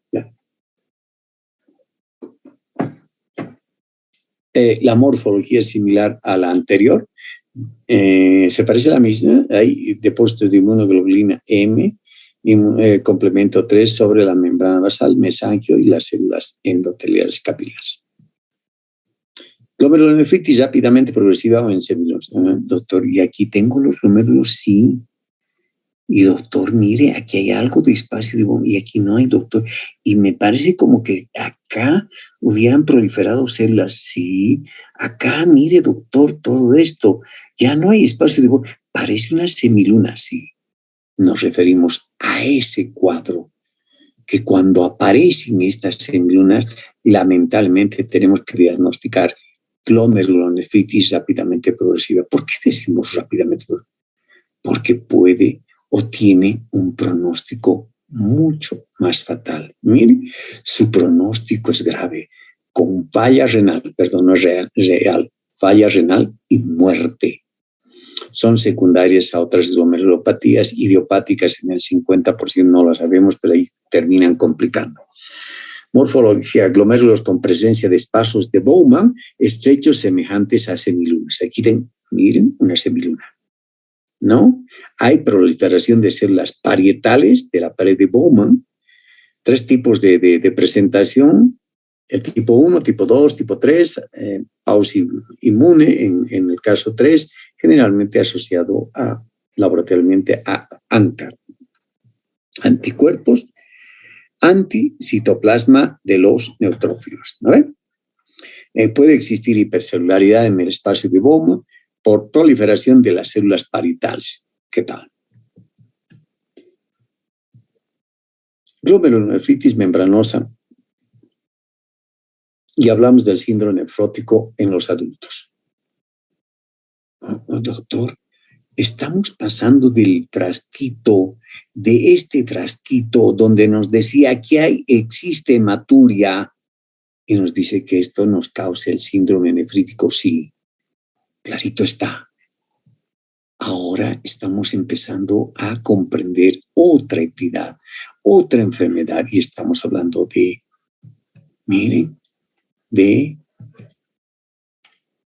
La morfología es similar a la anterior. Se parece a la misma. Hay depósitos de inmunoglobulina M, complemento 3 sobre la membrana basal, mesangio y las células endoteliales capilares. Glomerulonefritis rápidamente progresiva o en semilunas. Doctor, y aquí tengo los glomérulos, sí. Y doctor, mire, aquí hay algo de espacio de bomba y aquí no hay, doctor. Y me parece como que acá hubieran proliferado células, sí. Acá, mire, doctor, todo esto. Ya no hay espacio de bomba. Parece una semiluna, sí. Nos referimos a ese cuadro que cuando aparecen estas semilunas, lamentablemente tenemos que diagnosticar glomerulonefritis rápidamente progresiva. ¿Por qué decimos rápidamente progresiva? Porque puede o tiene un pronóstico mucho más fatal. Miren, su pronóstico es grave, con falla renal, perdón, no es real, falla renal y muerte. Son secundarias a otras glomerulopatías idiopáticas, en el 50% no lo sabemos, pero ahí terminan complicando. Morfología, glomérulos con presencia de espacios de Bowman, estrechos semejantes a semilunas. Aquí miren una semiluna, ¿no? Hay proliferación de células parietales de la pared de Bowman, 3 tipos de presentación, el tipo 1, tipo 2, tipo 3, pausa inmune en el caso 3, generalmente asociado laboratorialmente a ANCA, anticuerpos, anticitoplasma de los neutrófilos, ¿no ven? Puede existir hipercelularidad en el espacio de Bowman por proliferación de las células parietales. ¿Qué tal? Glomerulonefritis membranosa. Y hablamos del síndrome nefrótico en los adultos. Doctor, estamos pasando del trastito, de este trastito donde nos decía que existe hematuria y nos dice que esto nos causa el síndrome nefrítico. Sí, clarito está. Ahora estamos empezando a comprender otra entidad, otra enfermedad, y estamos hablando miren, de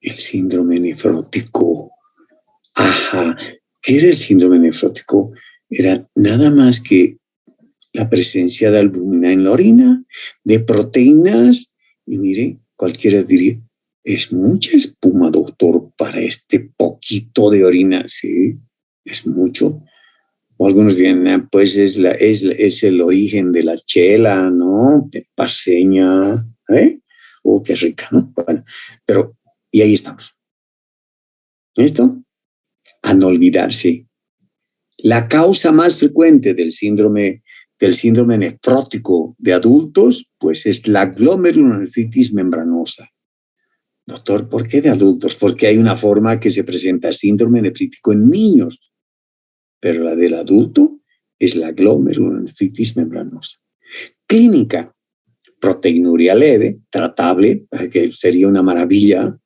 el síndrome nefrótico. Ajá, ¿qué era el síndrome nefrótico? Era nada más que la presencia de albúmina en la orina, de proteínas, y mire, cualquiera diría, es mucha espuma, doctor, para este poquito de orina, ¿sí? Es mucho. O algunos dirán, pues es el origen de la chela, ¿no? De paseña, ¿eh? Oh, qué rica, ¿no? Bueno, pero, y ahí estamos. ¿Listo? A no olvidarse. La causa más frecuente del síndrome nefrótico de adultos, pues es la glomerulonefritis membranosa. Doctor, ¿por qué de adultos? Porque hay una forma que se presenta síndrome nefrítico en niños, pero la del adulto es la glomerulonefritis membranosa. Clínica, proteinuria leve, tratable, que sería una maravilla,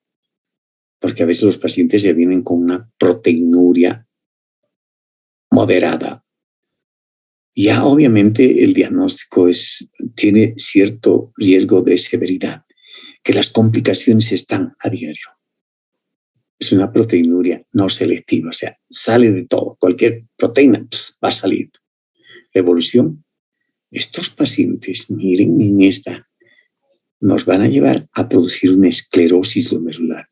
porque a veces los pacientes ya vienen con una proteinuria moderada. Ya obviamente el diagnóstico tiene cierto riesgo de severidad, que las complicaciones están a diario. Es una proteinuria no selectiva, o sea, sale de todo, cualquier proteína va a salir. La evolución, estos pacientes, miren en esta, nos van a llevar a producir una esclerosis glomerular.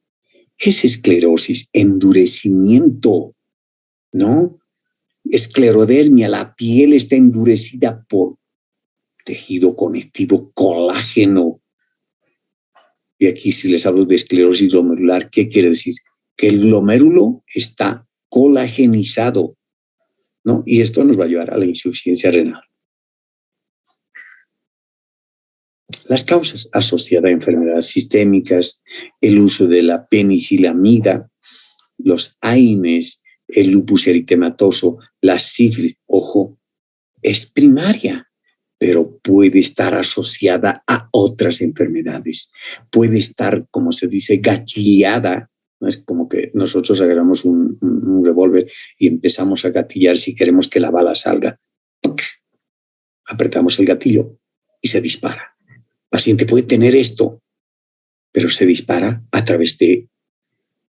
¿Qué es esclerosis? Endurecimiento, ¿no? Esclerodermia, la piel está endurecida por tejido conectivo, colágeno. Y aquí si les hablo de esclerosis glomerular, ¿qué quiere decir? Que el glomérulo está colagenizado, ¿no? Y esto nos va a llevar a la insuficiencia renal. Las causas asociadas a enfermedades sistémicas, el uso de la penicilamida, los AINES, el lupus eritematoso, la sífilis, ojo, es primaria, pero puede estar asociada a otras enfermedades. Puede estar, como se dice, gatillada. No es como que nosotros agarramos un revólver y empezamos a gatillar si queremos que la bala salga. ¡Puc! Apretamos el gatillo y se dispara. El paciente puede tener esto, pero se dispara a través de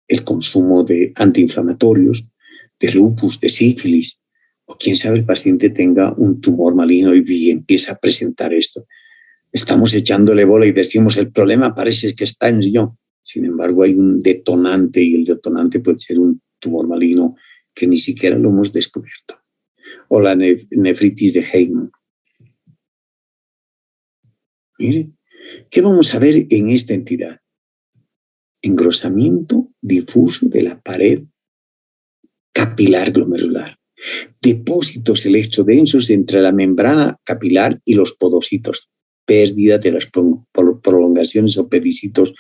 el consumo de antiinflamatorios, de lupus, de sífilis, o quién sabe el paciente tenga un tumor maligno y empieza a presentar esto. Estamos echándole bola y decimos el problema parece que está en el riñón. Sin embargo, hay un detonante y el detonante puede ser un tumor maligno que ni siquiera lo hemos descubierto. O la nefritis de Heyman. Miren, ¿qué vamos a ver en esta entidad? Engrosamiento difuso de la pared capilar glomerular. Depósitos electrodensos entre la membrana capilar y los podocitos. Pérdida de las prolongaciones o pedicitos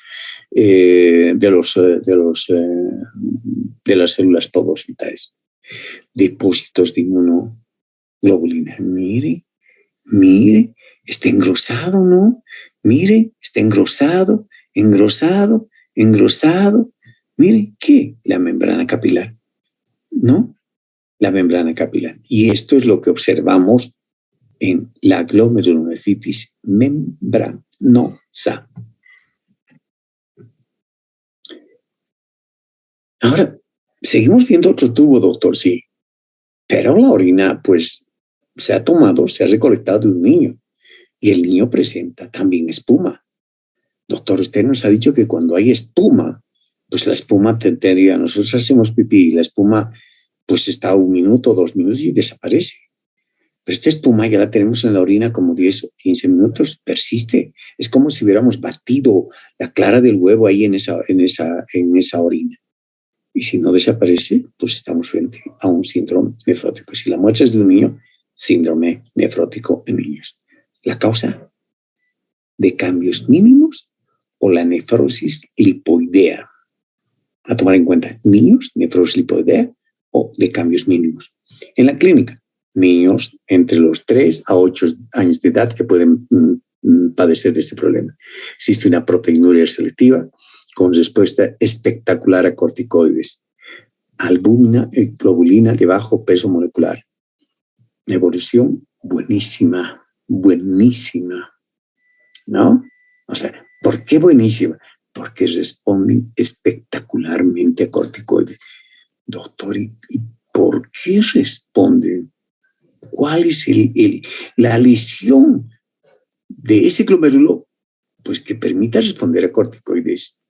de las células podocitarias. Depósitos de inmunoglobulina. Mire, está engrosado, ¿no? Mire, está engrosado. Mire, ¿qué? La membrana capilar, ¿no? La membrana capilar. Y esto es lo que observamos en la glomerulonefritis membranosa. Ahora, seguimos viendo otro tubo, doctor, sí. Pero la orina, pues, se ha recolectado de un niño. Y el niño presenta también espuma. Doctor, usted nos ha dicho que cuando hay espuma, pues la espuma tendría, nosotros hacemos pipí y la espuma pues está 1 minuto, 2 minutos y desaparece. Pero esta espuma ya la tenemos en la orina como 10 o 15 minutos, persiste. Es como si hubiéramos batido la clara del huevo ahí en esa orina. Y si no desaparece, pues estamos frente a un síndrome nefrótico. Si la muestra es de un niño, síndrome nefrótico en niños. La causa de cambios mínimos o la nefrosis lipoidea. A tomar en cuenta, niños, nefrosis lipoidea o de cambios mínimos. En la clínica, niños entre los 3 a 8 años de edad que pueden padecer de este problema. Existe una proteinuria selectiva con respuesta espectacular a corticoides. Albúmina y globulina de bajo peso molecular. Evolución buenísima. ¿No? O sea, ¿por qué buenísima? Porque responden espectacularmente a corticoides. Doctor, ¿y por qué responden? ¿Cuál es la lesión de ese glomérulo? Pues que permita responder a corticoides.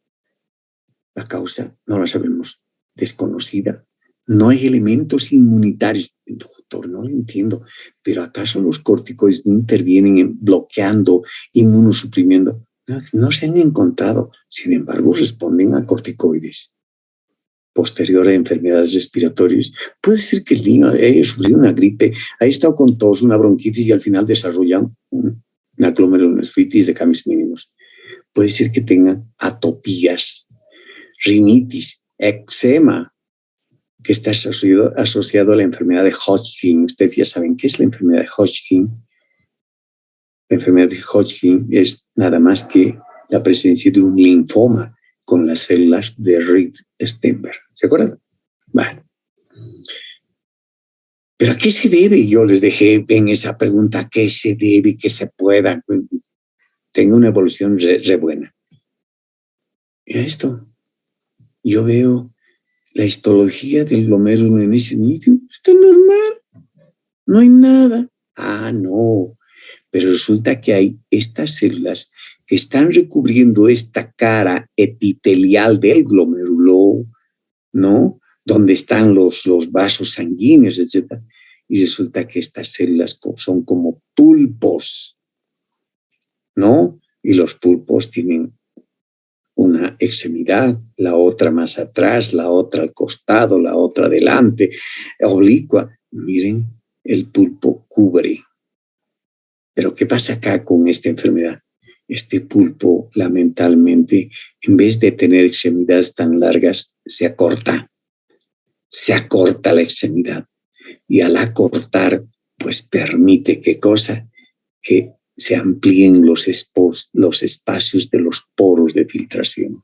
La causa no la sabemos, desconocida. No hay elementos inmunitarios. Doctor, no lo entiendo. ¿Pero acaso los corticoides no intervienen bloqueando, inmunosuprimiendo? No se han encontrado. Sin embargo, responden a corticoides. Posterior a enfermedades respiratorias, puede ser que el niño haya sufrido una gripe, haya estado con tos, una bronquitis y al final desarrolla una glomerulonefritis de cambios mínimos. Puede ser que tenga atopías, rinitis, eczema, que está asociado a la enfermedad de Hodgkin. Ustedes ya saben qué es la enfermedad de Hodgkin. La enfermedad de Hodgkin es nada más que la presencia de un linfoma con las células de Reed-Steinberg. ¿Se acuerdan? Bueno. ¿Pero a qué se debe? Yo les dejé en esa pregunta, ¿a qué se debe que se pueda? Tengo una evolución re buena. Y a esto, yo veo la histología del glomérulo en ese niño. Está normal. No hay nada. Ah, no. Pero resulta que hay estas células que están recubriendo esta cara epitelial del glomérulo, ¿no? Donde están los vasos sanguíneos, etc. Y resulta que estas células son como pulpos, ¿no? Y los pulpos tienen una extremidad, la otra más atrás, la otra al costado, la otra adelante, oblicua. Miren, el pulpo cubre. Pero ¿qué pasa acá con esta enfermedad? Este pulpo, lamentablemente, en vez de tener extremidades tan largas, se acorta la extremidad. Y al acortar, pues permite ¿qué cosa? Que se amplíen los espacios de los poros de filtración.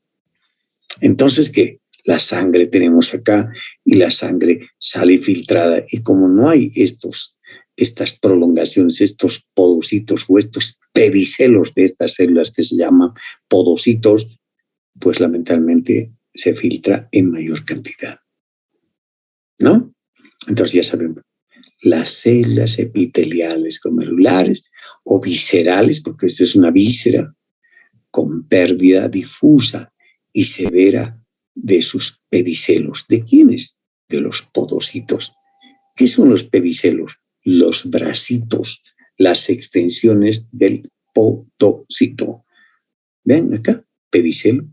Entonces, ¿qué? La sangre tenemos acá y la sangre sale filtrada. Y como no hay estas prolongaciones, estos podocitos o estos pedicelos de estas células que se llaman podocitos, pues lamentablemente se filtra en mayor cantidad, ¿no? Entonces ya sabemos, las células epiteliales glomerulares o viscerales, porque esta es una víscera con pérdida difusa y severa de sus pedicelos. ¿De quiénes? De los podocitos. ¿Qué son los pedicelos? Los bracitos, las extensiones del podocito. Vean acá, pedicelo,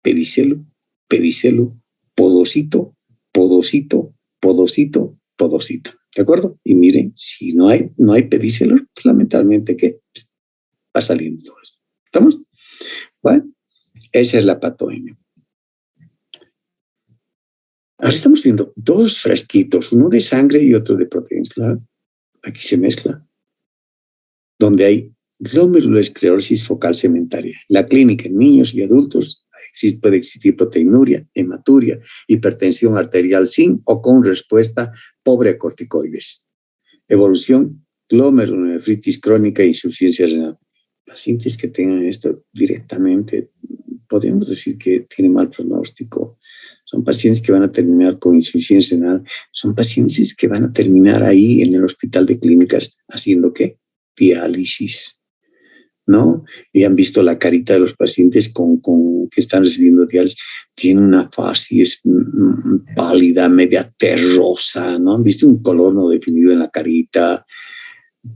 pedicelo, pedicelo, podocito, podocito, podocito, podocito. ¿De acuerdo? Y miren, si no hay pedicelos, pues lamentablemente, ¿qué? Pues va saliendo todo esto. ¿Estamos? Bueno, esa es la patoemia. Ahora estamos viendo dos frasquitos, uno de sangre y otro de proteínas. Claro, aquí se mezcla. Donde hay glomerulosclerosis focal segmentaria. La clínica en niños y adultos puede existir proteinuria, hematuria, hipertensión arterial sin o con respuesta pobre a corticoides. Evolución, glomerulonefritis crónica e insuficiencia renal. Pacientes que tengan esto directamente, podríamos decir que tienen mal pronóstico. Son pacientes que van a terminar con insuficiencia renal. Son pacientes que van a terminar ahí en el hospital de clínicas haciendo ¿qué? Diálisis, ¿no? Y han visto la carita de los pacientes que están recibiendo diálisis. Tiene una faz pálida, media terrosa, ¿no? Han visto un color no definido en la carita.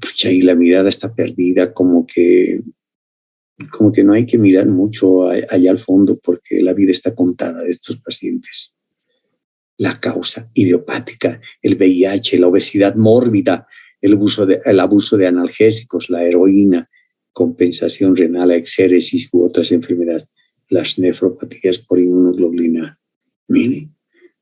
Pues ahí la mirada está perdida, como que no hay que mirar mucho allá al fondo porque la vida está contada de estos pacientes. La causa idiopática, el VIH, la obesidad mórbida, el abuso de analgésicos, la heroína, compensación renal, exéresis u otras enfermedades, las nefropatías por inmunoglobulina. Mire,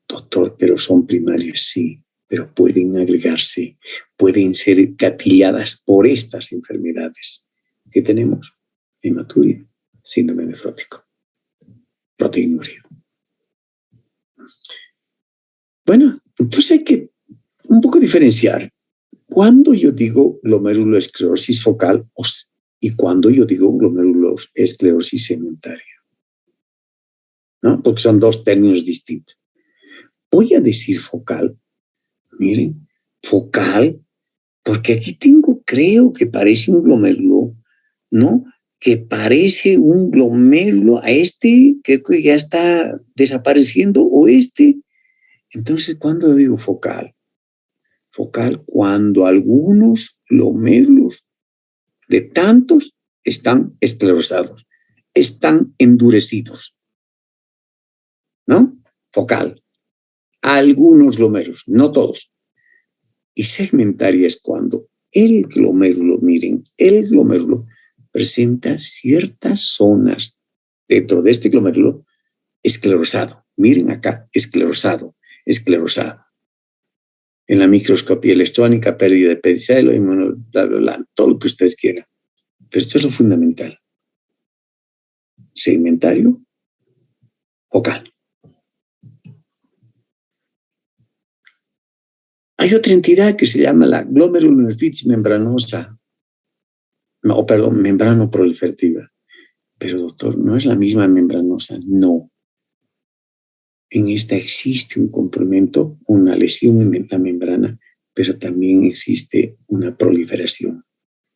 doctor, pero son primarias, sí, pero pueden agregarse, pueden ser gatilladas por estas enfermedades. ¿Qué tenemos? Hematuria, síndrome nefrótico, proteinuria. Bueno, entonces hay que un poco diferenciar cuando yo digo glomerulosclerosis focal y cuando yo digo glomerulosclerosis segmentaria, ¿no? Porque son dos términos distintos. Voy a decir focal, miren, focal, porque aquí creo que parece un glomérulo, ¿no? Que parece un glomérulo a este, creo que ya está desapareciendo, o este. Entonces, ¿cuándo digo focal? Focal cuando algunos glomérulos de tantos están esclerosados, están endurecidos, ¿no? Focal. Algunos glomérulos, no todos. Y segmentaria es cuando el glomérulo, miren, el glomérulo presenta ciertas zonas dentro de este glomérulo esclerosado. Miren acá, esclerosado, esclerosado. En la microscopía electrónica, pérdida de pedicelo, bla, bla, bla, todo lo que ustedes quieran. Pero esto es lo fundamental. Segmentario, focal. Hay otra entidad que se llama la glomerulonefritis membranosa, membrano proliferativa. Pero doctor, ¿no es la misma membranosa? No. En esta existe un complemento, una lesión en la membrana, pero también existe una proliferación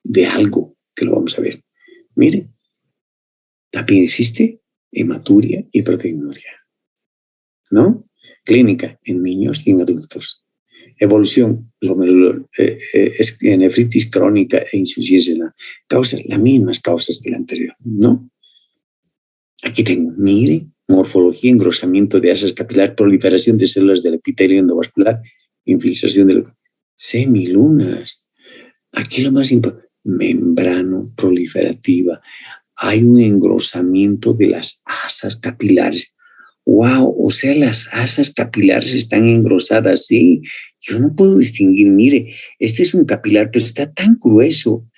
de algo que lo vamos a ver. Miren, también existe hematuria y proteinuria, ¿no? Clínica en niños y en adultos. Evolución, nefritis crónica e insuficiencia renal. Causas, las mismas causas que la anterior, ¿no? Aquí tengo, mire, morfología, engrosamiento de asas capilar, proliferación de células del epitelio endovascular, infiltración de semilunas. Aquí lo más importante, membrano proliferativa. Hay un engrosamiento de las asas capilares. ¡Wow! O sea, las asas capilares están engrosadas, sí. Yo no puedo distinguir, mire, este es un capilar, pero está tan grueso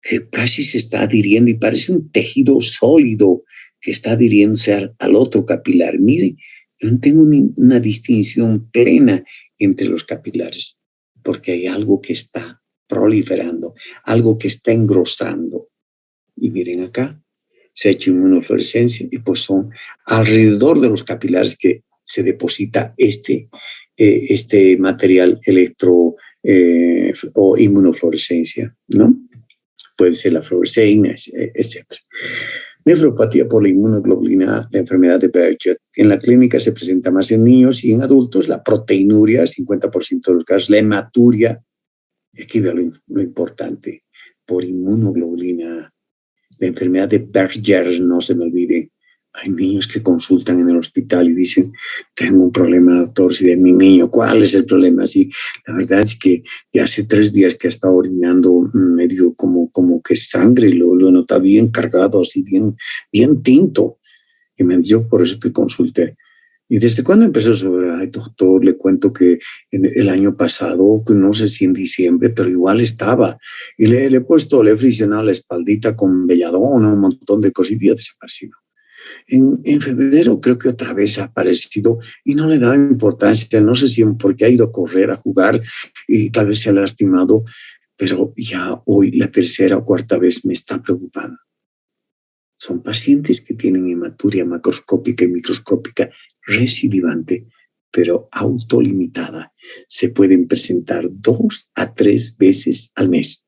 que casi se está adhiriendo y parece un tejido sólido que está adhiriéndose al otro capilar. Mire, yo no tengo una distinción plena entre los capilares, porque hay algo que está proliferando, algo que está engrosando. Y miren acá, se ha hecho inmunofluorescencia y pues son alrededor de los capilares que se deposita este material electro o inmunofluorescencia, ¿no? Puede ser la fluoresceína, etc. Nefropatía por la inmunoglobulina A, la enfermedad de Behçet. En la clínica se presenta más en niños y en adultos. La proteinuria, 50% de los casos. La hematuria, aquí veo lo importante, por inmunoglobulina A. La enfermedad de Behçet, no se me olvide. Hay niños que consultan en el hospital y dicen, tengo un problema, doctor, si de mi niño, ¿cuál es el problema? Sí, la verdad es que ya hace 3 días que ha estado orinando medio como que sangre, lo nota bien cargado, así bien tinto. Y me dio por eso que consulté. ¿Y desde cuándo empezó eso? Ay, doctor, le cuento que el año pasado, no sé si en diciembre, pero igual estaba. Y le he puesto, le he friccionado la espaldita con belladona, un montón de cosas y ha desaparecido. En febrero creo que otra vez ha aparecido y no le da importancia, no sé si porque ha ido a correr, a jugar y tal vez se ha lastimado, pero ya hoy la 3ª o 4ª vez me está preocupando. Son pacientes que tienen hematuria macroscópica y microscópica recidivante, pero autolimitada. Se pueden presentar 2 a 3 veces al mes.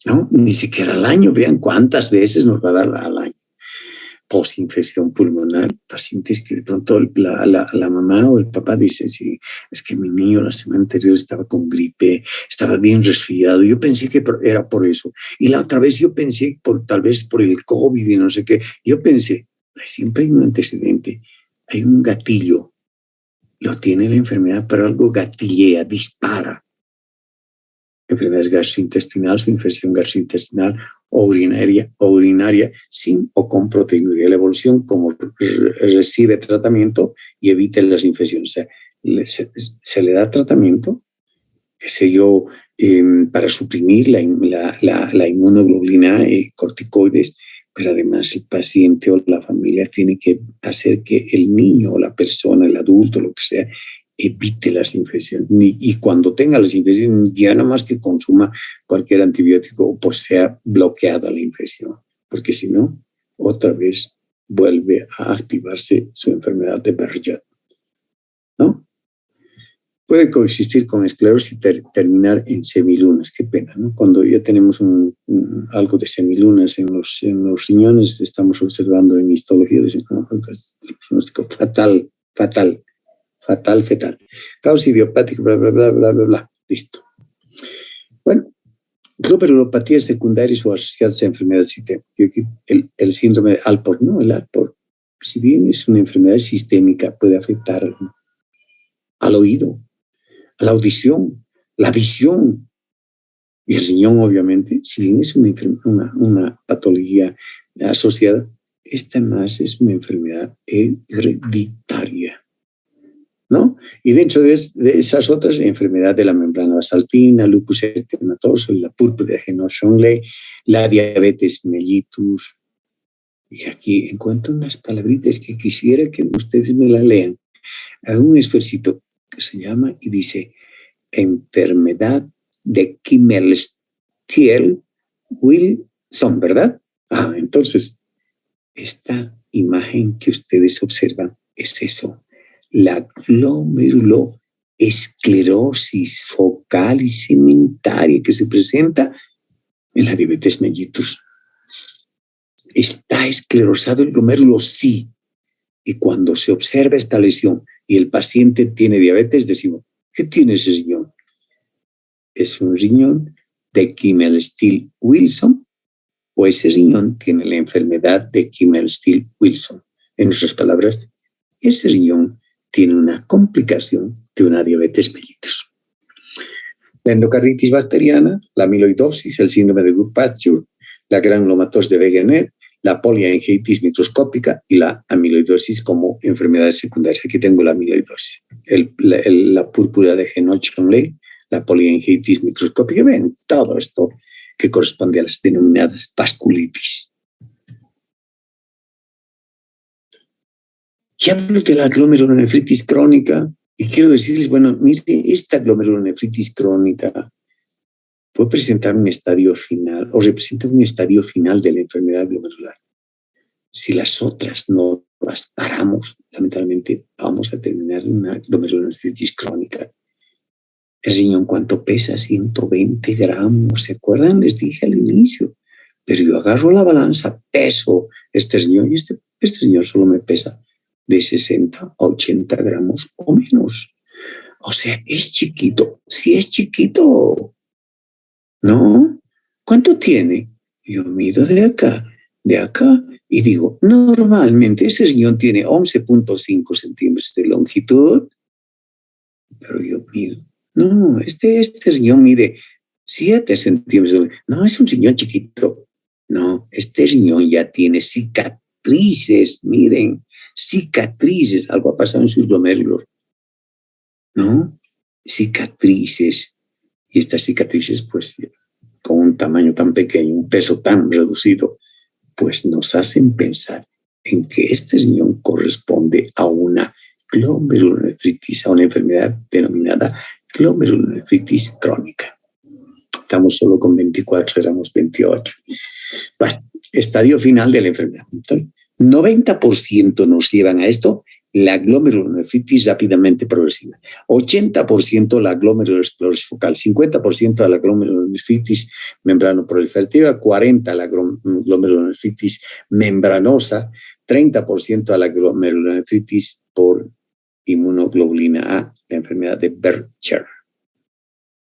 ¿No? Ni siquiera al año, vean cuántas veces nos va a dar al año. Posinfección pulmonar, pacientes que de pronto la mamá o el papá dice, sí, es que mi niño la semana anterior estaba con gripe, estaba bien resfriado, yo pensé que era por eso, y la otra vez yo pensé tal vez por el COVID y no sé qué, yo pensé, siempre hay un antecedente, hay un gatillo, lo tiene la enfermedad, pero algo gatillea, dispara. Enfermedad gastrointestinal, su infección gastrointestinal o urinaria sin o con proteinuria. La evolución, como recibe tratamiento y evita las infecciones. O sea, se le da tratamiento, qué sé yo, para suprimir la inmunoglobulina, corticoides, pero además el paciente o la familia tiene que hacer que el niño o la persona, el adulto, lo que sea, evite las infecciones. Y cuando tenga las infecciones, ya no más que consuma cualquier antibiótico, pues sea bloqueada la infección. Porque si no, otra vez vuelve a activarse su enfermedad de Behçet, ¿no? Puede coexistir con esclerosis y terminar en semilunas. Qué pena, ¿no? Cuando ya tenemos algo de semilunas en los riñones, estamos observando en histología, diagnóstico fatal. Causa idiopática, bla, bla, bla, bla, bla, bla. Listo. Bueno, glomerulopatía secundaria o asociadas a enfermedades. El síndrome de Alport, ¿no? El Alport, si bien es una enfermedad sistémica, puede afectar al oído, a la audición, la visión y el riñón, obviamente. Si bien es una patología asociada, esta más es una enfermedad hereditaria, ¿no? Y dentro de esas otras, enfermedad de la membrana basaltina, lupus eritematoso, la púrpura de Henoch-Schönlein, la diabetes mellitus. Y aquí encuentro unas palabritas que quisiera que ustedes me las lean. Hago un esfuercito que se llama y dice enfermedad de Kimmel-Stiel-Wilson, ¿verdad? Entonces, esta imagen que ustedes observan es eso. La glomerulosclerosis focal y segmentaria que se presenta en la diabetes mellitus. ¿Está esclerosado el glomérulo? Sí. Y cuando se observa esta lesión y el paciente tiene diabetes, decimos, ¿qué tiene ese riñón? ¿Es un riñón de Kimmel-Stiel-Wilson o ese riñón tiene la enfermedad de Kimmel-Stiel-Wilson? En otras palabras, ese riñón tiene una complicación de una diabetes mellitus. La endocarditis bacteriana, la amiloidosis, el síndrome de Goodpasture, la granulomatosis de Wegener, la poliangiitis microscópica y la amiloidosis como enfermedades secundarias. Aquí tengo la amiloidosis, la púrpura de Henoch-Schönlein, la poliangiitis microscópica. Ven, todo esto que corresponde a las denominadas vasculitis. Y hablo de la glomerulonefritis crónica y quiero decirles, bueno, mire, esta glomerulonefritis crónica puede presentar un estadio final o representa un estadio final de la enfermedad glomerular. Si las otras no las paramos, lamentablemente vamos a terminar en una glomerulonefritis crónica. El riñón, ¿cuánto pesa? 120 gramos, ¿se acuerdan? Les dije al inicio, Pero yo agarro la balanza, peso este señor, y este señor solo me pesa de 60 a 80 gramos o menos. O sea, es chiquito. Sí es chiquito. ¿No? ¿Cuánto tiene? Yo mido de acá, y digo, normalmente ese riñón tiene 11.5 centímetros de longitud, pero yo mido. No, este riñón mide 7 centímetros. No, es un riñón chiquito. No, este riñón ya tiene cicatrices, miren, cicatrices. Algo ha pasado en sus glomérulos. ¿No? Cicatrices. Y estas cicatrices, pues, con un tamaño tan pequeño, un peso tan reducido, pues nos hacen pensar en que este riñón corresponde a una glomerulonefritis, a una enfermedad denominada glomerulonefritis crónica. Estamos solo con 24, éramos 28. Bueno, estadio final de la enfermedad. 90% nos llevan a esto, la glomerulonefritis rápidamente progresiva, 80% la glomerulosclerosis focal, 50% a la glomerulonefritis membranoproliferativa, 40% a la glomerulonefritis membranosa, 30% a la glomerulonefritis por inmunoglobulina A, la enfermedad de Bercher.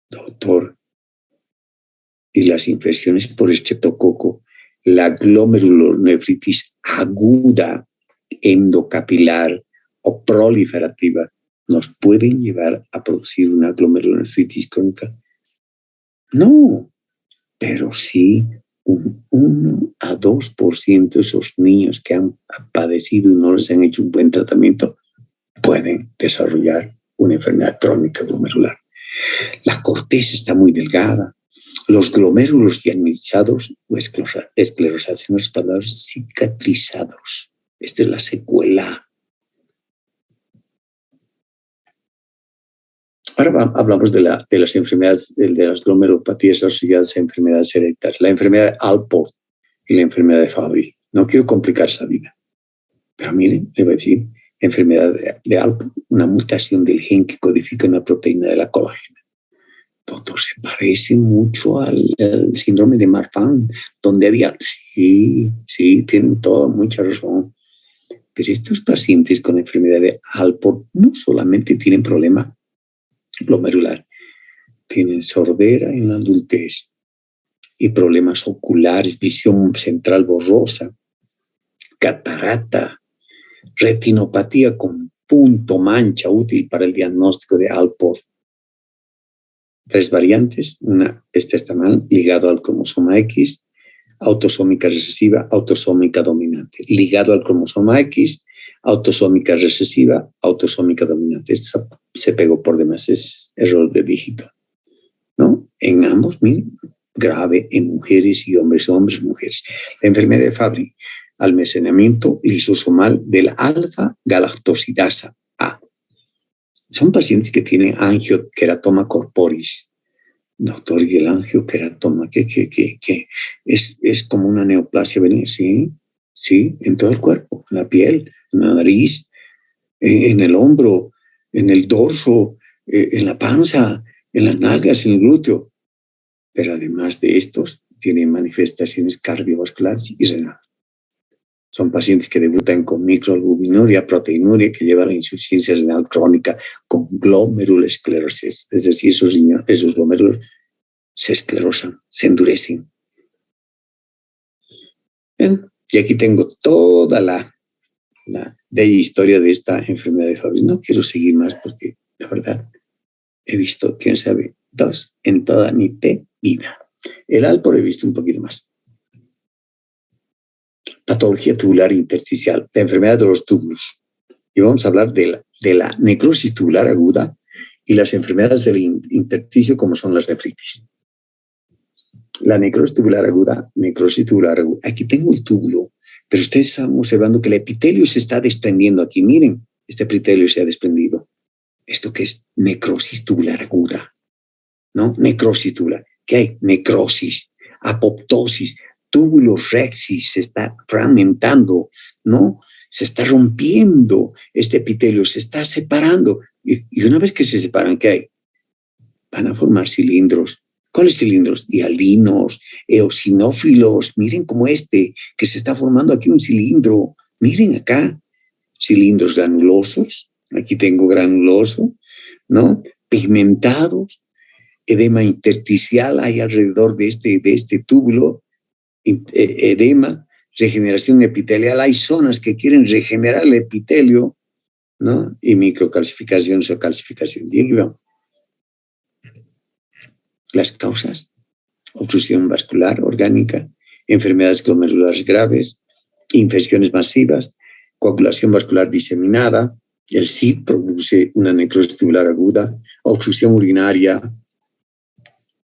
Doctor, y las infecciones por estreptococo, la glomerulonefritis aguda, endocapilar o proliferativa, nos pueden llevar a producir una glomerulonefritis crónica. No, pero sí un 1 a 2% de esos niños que han padecido y no les han hecho un buen tratamiento pueden desarrollar una enfermedad crónica glomerular. La corteza está muy delgada. Los glomérulos diagnosticados o esclerosados, en otras palabras, cicatrizados. Esta es la secuela. Ahora hablamos de las enfermedades, de las glomerulopatías asociadas a enfermedades hereditarias, la enfermedad de Alport y la enfermedad de Fabry. No quiero complicar la vida, pero miren, le voy a decir, enfermedad de Alport, una mutación del gen que codifica una proteína de la colágena. Doctor, se parece mucho al síndrome de Marfan, donde había... Sí, tienen toda mucha razón. Pero estos pacientes con enfermedad de Alport no solamente tienen problema glomerular, tienen sordera en la adultez y problemas oculares, visión central borrosa, catarata, retinopatía con punto mancha útil para el diagnóstico de Alport. 3 variantes, esta está mal, ligado al cromosoma X, autosómica recesiva, autosómica dominante. Ligado al cromosoma X, autosómica recesiva, autosómica dominante. Esto se pegó por demás, es error de dígito, ¿no? En ambos, miren, grave en mujeres y hombres, mujeres. La enfermedad de Fabry, almacenamiento lisosomal de la alfa-galactosidasa A. Son pacientes que tienen angioqueratoma corporis. Doctor, ¿y el angioqueratoma qué? Es como una neoplasia benigna? Sí, en todo el cuerpo, en la piel, en la nariz, en el hombro, en el dorso, en la panza, en las nalgas, en el glúteo. Pero además de estos, tienen manifestaciones cardiovasculares y renales. Son pacientes que debutan con microalbuminuria, proteinuria, que lleva a la insuficiencia renal crónica con glomerulosclerosis. Es decir, esos glomérulos se esclerosan, se endurecen. Bien, y aquí tengo toda la bella historia de esta enfermedad de Fabry. No quiero seguir más porque, la verdad, he visto, quién sabe, 2 en toda mi vida. El Alport he visto un poquito más. Patología tubular intersticial, la enfermedad de los túbulos. Y vamos a hablar de la necrosis tubular aguda y las enfermedades del intersticio como son las nefritis. La necrosis tubular aguda. Aquí tengo el túbulo, pero ustedes están observando que el epitelio se está desprendiendo aquí. Miren, este epitelio se ha desprendido. ¿Esto qué es? Necrosis tubular aguda. ¿No? Necrosis tubular. ¿Qué hay? Necrosis, apoptosis, túbulo rexis se está fragmentando, ¿no? Se está rompiendo este epitelio, se está separando. Y una vez que se separan, ¿qué hay? Van a formar cilindros ¿Cuáles cilindros? Hialinos, eosinófilos. Miren como que se está formando aquí un cilindro. Miren acá, cilindros granulosos. Aquí tengo granuloso, ¿no? Pigmentados, edema intersticial hay alrededor de este túbulo, edema, regeneración epitelial. Hay zonas que quieren regenerar el epitelio, ¿no? Y microcalcificaciones o calcificación. Y aquí vamos. Las causas: obstrucción vascular orgánica, enfermedades glomerulares graves, infecciones masivas, coagulación vascular diseminada. El SID produce una necrosis tubular aguda, obstrucción urinaria,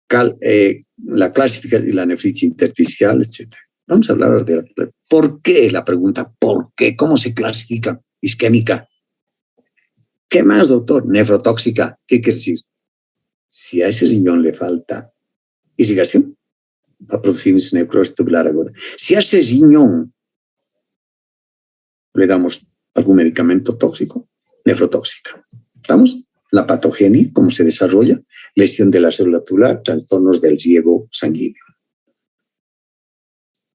la clasificación y la nefritis intersticial, etc. Vamos a hablar de por qué, la pregunta, ¿por qué? ¿Cómo se clasifica? Isquémica. ¿Qué más, doctor? Nefrotóxica. ¿Qué quiere decir? Si a ese riñón le falta irrigación, va a producir necrosis tubular aguda. Si a ese riñón le damos algún medicamento tóxico, nefrotóxica. ¿Estamos? La patogenia, cómo se desarrolla, lesión de la célula tubular, trastornos del riego sanguíneo.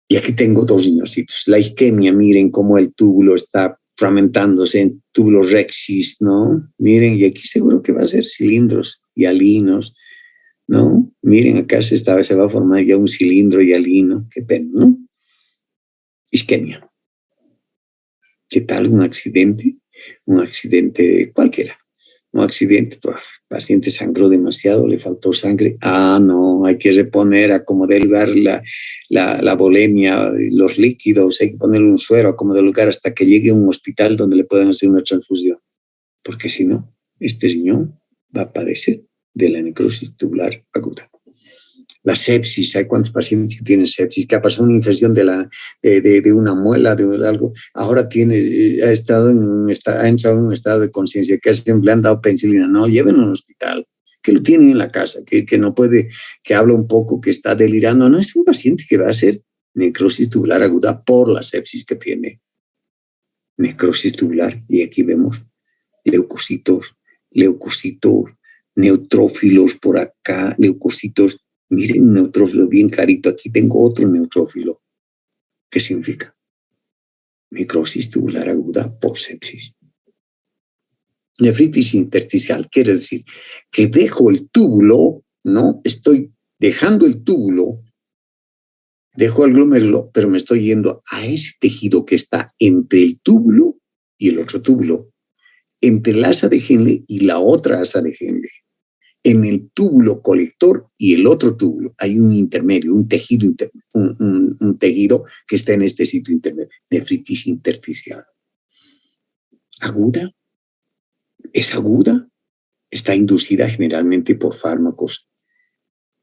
Y aquí tengo dos riñoncitos. La isquemia, miren cómo el túbulo está fragmentándose en túbulos rexis, ¿no? Miren, y aquí seguro que va a ser cilindros hialinos, ¿no? Miren, acá se va a formar ya un cilindro hialino. Qué pena, ¿no? Isquemia. ¿Qué tal un accidente? Un accidente cualquiera. Un accidente, pues, el paciente sangró demasiado, le faltó sangre. Ah, no, hay que reponer, acomodar lugar la bulimia, los líquidos, hay que ponerle un suero, acomodar lugar hasta que llegue a un hospital donde le puedan hacer una transfusión. Porque si no, este riñón va a padecer de la necrosis tubular aguda. La sepsis, hay cuántos pacientes que tienen sepsis, que ha pasado una infección de una muela, de algo, ahora ha entrado en un estado de conciencia, que le han dado penicilina, no, llévenlo a un hospital, que lo tienen en la casa, que no puede, que habla un poco, que está delirando, no, es un paciente que va a hacer necrosis tubular aguda por la sepsis que tiene. Necrosis tubular, y aquí vemos leucocitos, neutrófilos por acá, leucocitos. Miren, un neutrófilo bien clarito. Aquí tengo otro neutrófilo. ¿Qué significa? Necrosis tubular aguda por sepsis. Nefritis intersticial quiere decir que dejo el túbulo, ¿no? Estoy dejando el túbulo, dejo el glomérulo, pero me estoy yendo a ese tejido que está entre el túbulo y el otro túbulo, entre el asa de Henle y la otra asa de Henle. En el túbulo colector y el otro túbulo hay un intermedio, un tejido un tejido que está en este sitio intermedio. Nefritis intersticial. ¿Aguda? ¿Es aguda? Está inducida generalmente por fármacos,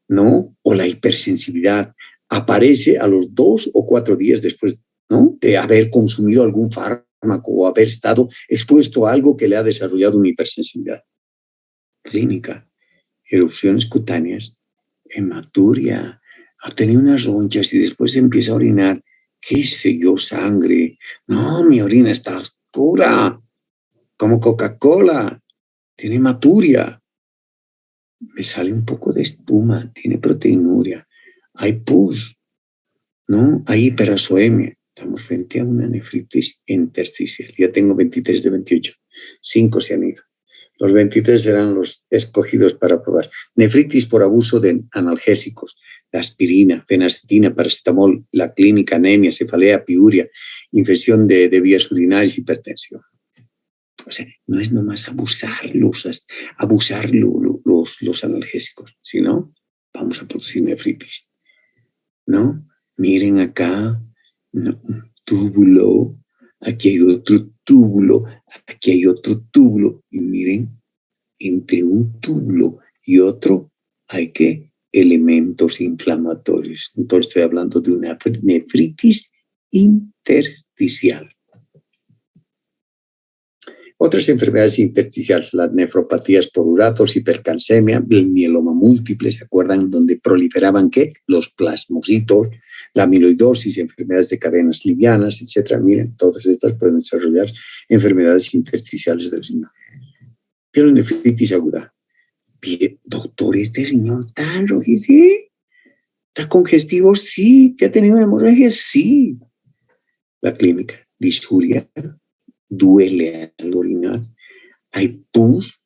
¿no? O la hipersensibilidad aparece a los 2 o 4 días después, ¿no?, de haber consumido algún fármaco o haber estado expuesto a algo que le ha desarrollado una hipersensibilidad. Clínica: erupciones cutáneas, hematuria, ha tenido unas ronchas y después empieza a orinar, qué sé yo, sangre. No, mi orina está oscura, como Coca-Cola, tiene hematuria, me sale un poco de espuma, tiene proteinuria, hay pus, ¿no? Hay hiperazoemia. Estamos frente a una nefritis intersticial. Ya tengo 23 de 28, 5 se han ido. Los 23 serán los escogidos para probar. Nefritis por abuso de analgésicos, la aspirina, fenacetina, paracetamol, la clínica, anemia, cefalea, piuria, infección de vías urinarias, hipertensión. O sea, no es nomás abusar los analgésicos, sino vamos a producir nefritis, ¿no? Miren acá, ¿no?, un túbulo, aquí hay otro túbulo, aquí hay otro túbulo, y miren, entre un túbulo y otro hay elementos inflamatorios. Entonces estoy hablando de una nefritis intersticial. Otras enfermedades intersticiales, las nefropatías por uratos, hipercalcemia, el mieloma múltiple, ¿se acuerdan? Donde proliferaban ¿qué? Los plasmocitos, la amiloidosis, enfermedades de cadenas livianas, etc. Miren, todas estas pueden desarrollar enfermedades intersticiales del riñón. Pielonefritis aguda. Doctor, este riñón está enrojecido, está congestivo, sí, ¿te ha tenido una hemorragia? Sí. La clínica, disuria, duele al orinar, hay pus,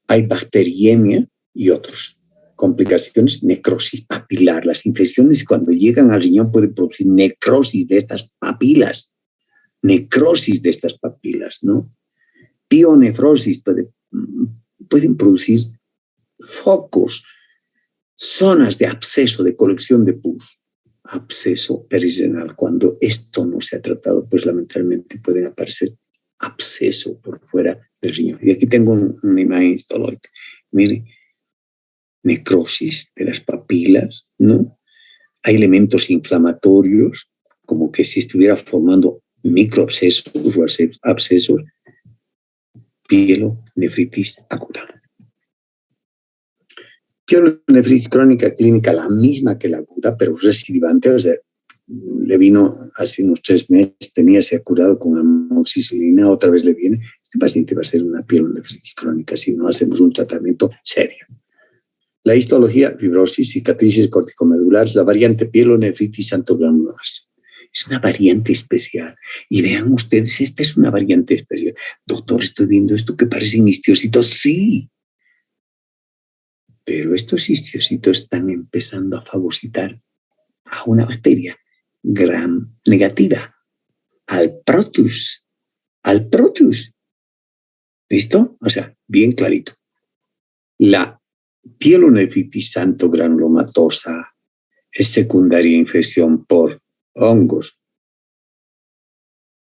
hay bacteriemia y otros. Complicaciones, necrosis papilar. Las infecciones cuando llegan al riñón pueden producir necrosis de estas papilas, ¿no? Pionefrosis pueden producir focos, zonas de absceso, de colección de pus, absceso perirenal. Cuando esto no se ha tratado, pues lamentablemente pueden aparecer absceso por fuera del riñón. Y aquí tengo una imagen histológica. Mire, necrosis de las papilas, ¿no? Hay elementos inflamatorios, como que si estuviera formando microabscesos o abscesos, pielonefritis aguda. Pielonefritis crónica clínica, la misma que la aguda, pero recidivante, o sea, le vino hace unos 3 meses, se ha curado con amoxicilina, otra vez le viene. Este paciente va a ser una pielonefritis crónica si no hacemos un tratamiento serio. La histología, fibrosis, cicatrices corticomedulares, la variante pielonefritis santogranulosa. Es una variante especial. Y vean ustedes, esta es una variante especial. Doctor, estoy viendo esto que parecen histiocitos. Sí. Pero estos histiocitos están empezando a fagocitar a una bacteria gram negativa, al protus. ¿Listo? O sea, bien clarito. La pielonefritis santo-granulomatosa es secundaria infección por hongos,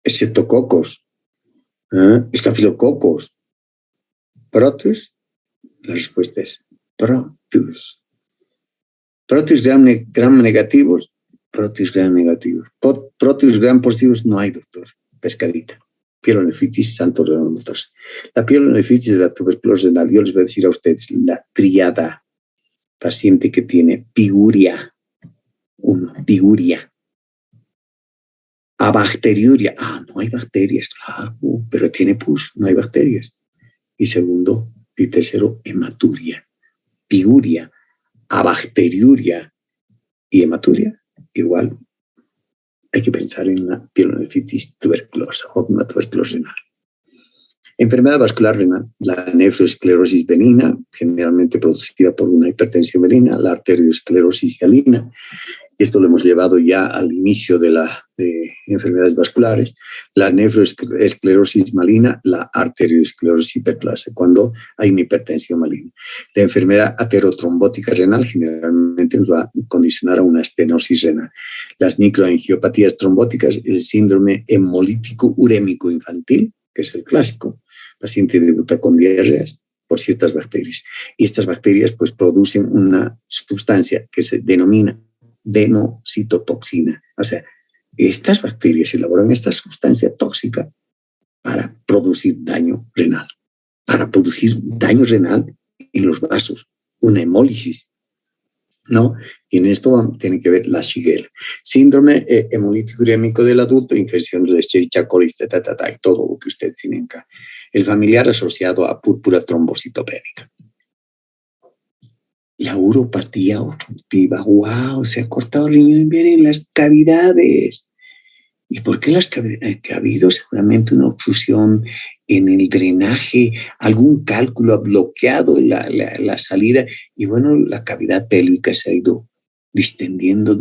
estreptococos, estafilococos. Protus, la respuesta es protus. Protus gram negativos, protus gram negativos. Protus gram positivos no hay, doctor. Pescadita. Pielonefritis santo-granulomatosa. La pielonefritis de la tuberculosis renal, yo les voy a decir a ustedes, la triada, paciente que tiene piguria, 1, piguria. Abacteriuria, no hay bacterias, claro, pero tiene pus, no hay bacterias. Y segundo y tercero, hematuria. Piguria, abacteriuria y hematuria, igual hay que pensar en una pielonefritis tuberculosa o una tuberculosis renal. Enfermedad vascular renal, la nefroesclerosis benigna, generalmente producida por una hipertensión benigna, la arteriosclerosis hialina. Esto lo hemos llevado ya al inicio de enfermedades vasculares, la nefroesclerosis maligna, la arteriosclerosis hiperplasia, cuando hay una hipertensión maligna. La enfermedad aterotrombótica renal generalmente nos va a condicionar a una estenosis renal. Las microangiopatías trombóticas, el síndrome hemolítico urémico infantil, que es el clásico, paciente debuta con diarreas por ciertas bacterias. Y estas bacterias pues producen una sustancia que se denomina venocitotoxina. O sea, estas bacterias elaboran esta sustancia tóxica para producir daño renal. Para producir daño renal en los vasos, una hemólisis, ¿no? Y en esto tiene que ver la Shigella. Síndrome hemolítico urémico del adulto, infección de Escherichia coli, y todo lo que ustedes tienen acá. El familiar asociado a púrpura trombocitopénica. La uropatía obstructiva, wow, se ha cortado el riñón y vienen las cavidades. ¿Y por qué las cavidades? Que ha habido seguramente una obstrucción en el drenaje, algún cálculo ha bloqueado la salida y bueno, la cavidad pélvica se ha ido distendiendo.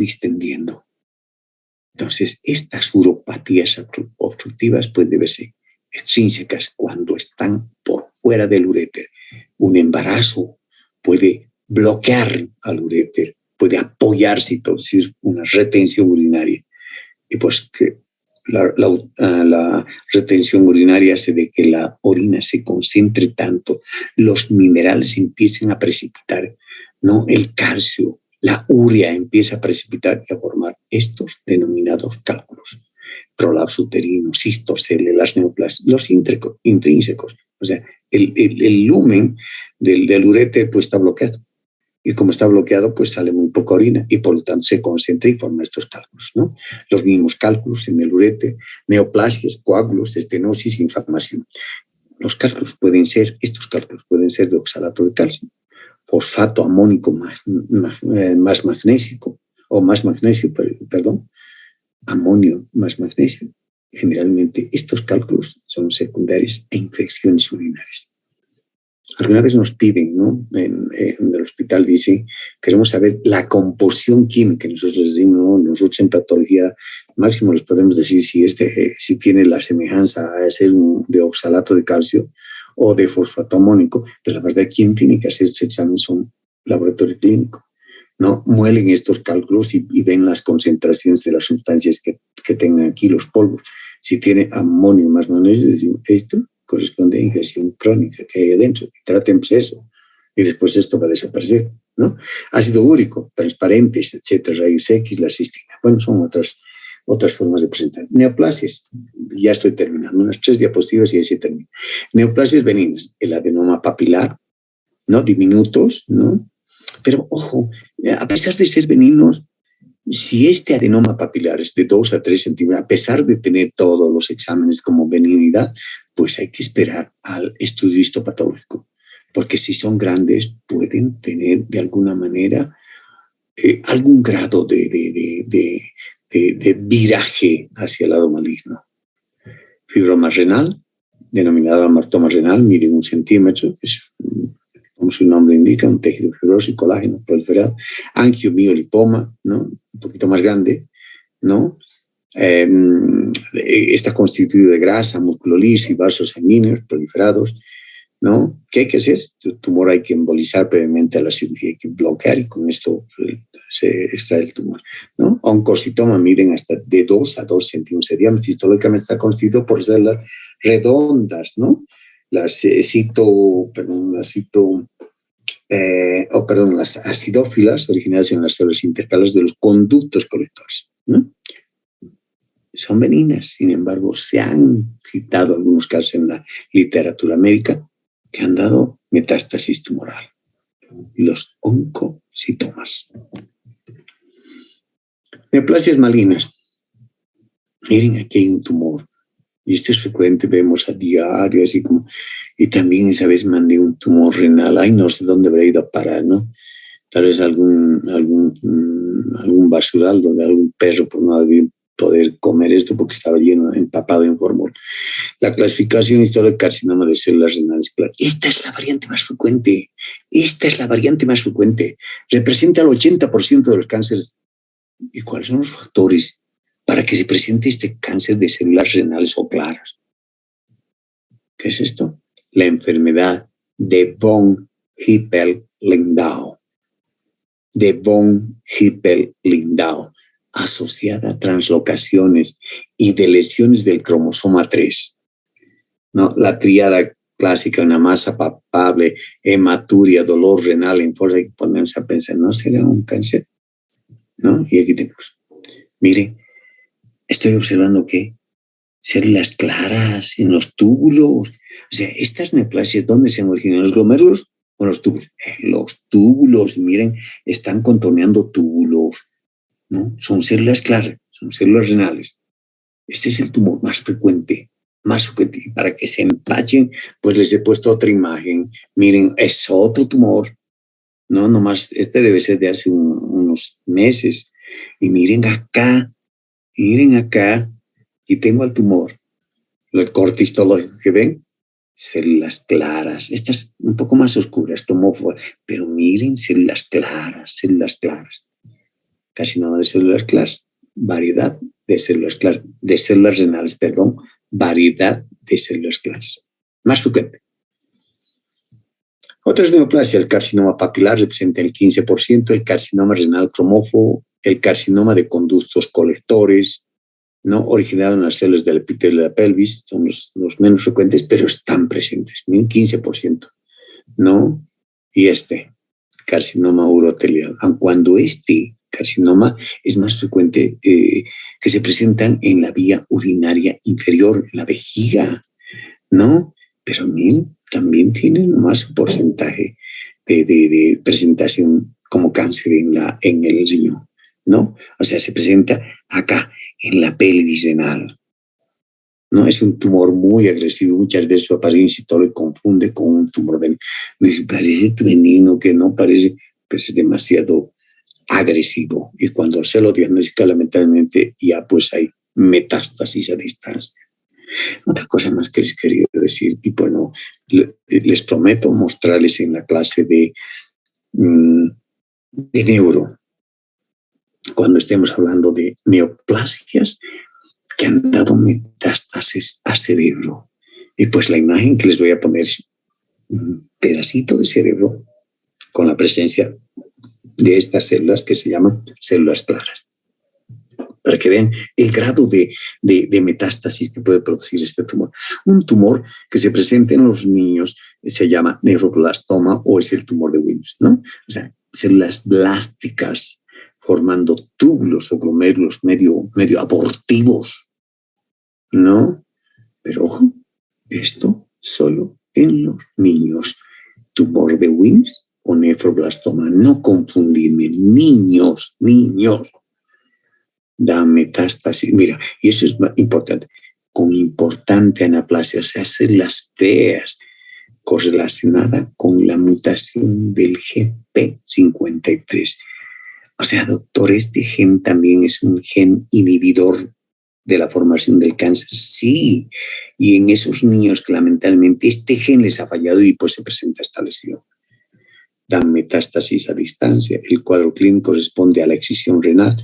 Entonces, estas uropatías obstructivas pueden verse extrínsecas cuando están por fuera del uréter. Un embarazo puede bloquear al uréter, puede apoyarse y producir una retención urinaria. Y pues que la retención urinaria hace de que la orina se concentre tanto, los minerales empiecen a precipitar, ¿no? El calcio, la urea empieza a precipitar y a formar estos denominados cálculos. Prolapso uterino, cistocele, las neoplasias, los intrínsecos. O sea, el lumen del uréter pues está bloqueado. Y como está bloqueado, pues sale muy poca orina y por lo tanto se concentra y forma estos cálculos, ¿no? Los mismos cálculos en el uréter, neoplasias, coágulos, estenosis, inflamación. Estos cálculos pueden ser de oxalato de calcio, fosfato amónico más magnésico, o más magnesio, perdón, amonio más magnesio. Generalmente estos cálculos son secundarios a infecciones urinarias. Alguna vez nos piden, ¿no? En el hospital dicen, queremos saber la composición química. Nosotros decimos, ¿no? Nosotros en patología máximo les podemos decir si tiene la semejanza a ser de oxalato de calcio o de fosfato amónico, pero la verdad, quien tiene que hacer estos exámenes son laboratorio clínico, ¿no? Muelen estos cálculos y ven las concentraciones de las sustancias que tengan aquí los polvos. Si tiene amonio más magnesio, decimos, esto corresponde a infección crónica que hay adentro, y traten pues eso, y después esto va a desaparecer, ¿no? Ácido úrico, transparentes, etcétera, rayos X, la cistina. Bueno, son otras formas de presentar. Neoplasias, ya estoy terminando, unas 3 diapositivas y así termino. Neoplasias benignas, el adenoma papilar, ¿no? Diminutos, ¿no? Pero, ojo, a pesar de ser benignos, si este adenoma papilar es de 2 a 3 centímetros, a pesar de tener todos los exámenes como benignidad, pues hay que esperar al estudio histopatológico, porque si son grandes pueden tener de alguna manera algún grado de viraje hacia el lado maligno. Fibroma renal, denominado amartoma renal, mide 1 centímetro, es, como su nombre indica, un tejido fibroso y colágeno proliferado. Angiomiolipoma, ¿no? Un poquito más grande, ¿no? Está constituido de grasa, músculo liso y vasos sanguíneos proliferados, ¿no? ¿Qué hay que hacer? El tumor hay que embolizar previamente a la cirugía, hay que bloquear y con esto se extrae el tumor, ¿no? Oncocitoma miden hasta de 2 a 2 centímetros de diámetro. Histológicamente está constituido por células redondas, ¿no? Las acidófilas originadas en las células intercalares de los conductos colectores, ¿no? Son benignas, sin embargo, se han citado algunos casos en la literatura médica que han dado metástasis tumoral, los oncocitomas. Neoplasias malignas. Miren, aquí hay un tumor. Y esto es frecuente, vemos a diario, así como, y también esa vez mandé un tumor renal, ay, no sé dónde habrá ido a parar, ¿no? Tal vez algún basural donde algún perro pues, no debía poder comer esto porque estaba lleno, empapado en formol. La clasificación histórica de carcinoma de células renales, claro. Esta es la variante más frecuente. Representa el 80% de los cánceres. ¿Y cuáles son los factores para que se presente este cáncer de células renales o claras? ¿Qué es esto? La enfermedad de von Hippel-Lindau. Asociada a translocaciones y de lesiones del cromosoma 3. ¿No? La tríada clásica, una masa palpable, hematuria, dolor renal, en forma que ponemos a pensar, ¿no será un cáncer? ¿No? Y aquí tenemos. Miren, estoy observando que células claras en los túbulos. O sea, estas neoplasias, ¿dónde se originan? ¿Los glomérulos o los túbulos? Los túbulos, miren, están contorneando túbulos, ¿no? Son células claras, son células renales. Este es el tumor más frecuente. Y para que se empachen, pues les he puesto otra imagen. Miren, es otro tumor. No, nomás, este debe ser de hace unos meses. Y miren acá, aquí tengo el tumor. El corte histológico que ven, células claras. Estas un poco más oscuras, pero miren, células claras. Carcinoma de células claras, variedad de células claras, de células renales, variedad de células claras. Más frecuente. Otras neoplasias, el carcinoma papilar representa el 15%, el carcinoma renal cromófobo, el carcinoma de conductos colectores, ¿no? Originado en las células del epitelio de la pelvis, son los menos frecuentes, pero están presentes, 15%, ¿no? Y carcinoma urotelial, aun cuando carcinoma es más frecuente que se presentan en la vía urinaria inferior, en la vejiga, ¿no? Pero también tienen más porcentaje de presentación como cáncer en el riñón, ¿no? O sea, se presenta acá, en la pelvis renal, No es un tumor muy agresivo, muchas veces su apariencia todo lo confunde con un tumor benigno. Parece benigno, que no parece, pero es demasiado agresivo. Y cuando se lo diagnostica, lamentablemente, ya pues hay metástasis a distancia. Otra cosa más que les quería decir, y bueno, les prometo mostrarles en la clase de neuro, cuando estemos hablando de neoplasias que han dado metástasis a cerebro. Y pues la imagen que les voy a poner es un pedacito de cerebro con la presencia de estas células que se llaman células claras, para que vean el grado de metástasis que puede producir este tumor. Un tumor que se presenta en los niños se llama nefroblastoma o es el tumor de Wilms, ¿no? O sea, células blásticas formando túbulos o glomérulos medio abortivos, ¿no? Pero ojo, esto solo en los niños. Tumor de Wilms o nefroblastoma, no confundirme, niños. Da metástasis, mira, y eso es importante, con importante anaplasia, o sea, células feas, correlacionada con la mutación del GP53. O sea, doctor, este gen también es un gen inhibidor de la formación del cáncer. Sí, y en esos niños que lamentablemente este gen les ha fallado y pues se presenta esta lesión. Dan metástasis a distancia. El cuadro clínico responde a la excisión renal.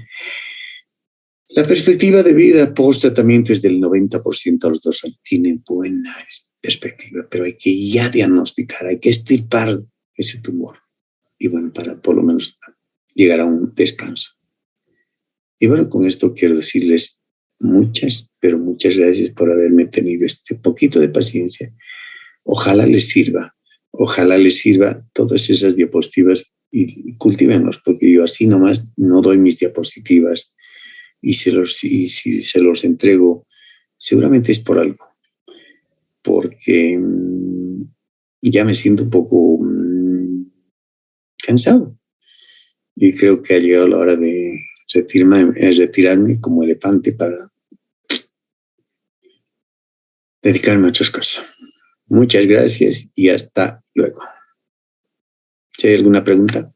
La perspectiva de vida post-tratamiento es del 90% a los 2 años. Tiene buena perspectiva, pero hay que ya diagnosticar, hay que extirpar ese tumor. Y bueno, para por lo menos llegar a un descanso. Y bueno, con esto quiero decirles muchas, pero muchas gracias por haberme tenido este poquito de paciencia. Ojalá les sirva todas esas diapositivas y cultívenlos, porque yo así nomás no doy mis diapositivas y si se los entrego, seguramente es por algo, porque ya me siento un poco cansado y creo que ha llegado la hora de retirarme como elefante para dedicarme a otras cosas. Muchas gracias y hasta luego. Si hay alguna pregunta.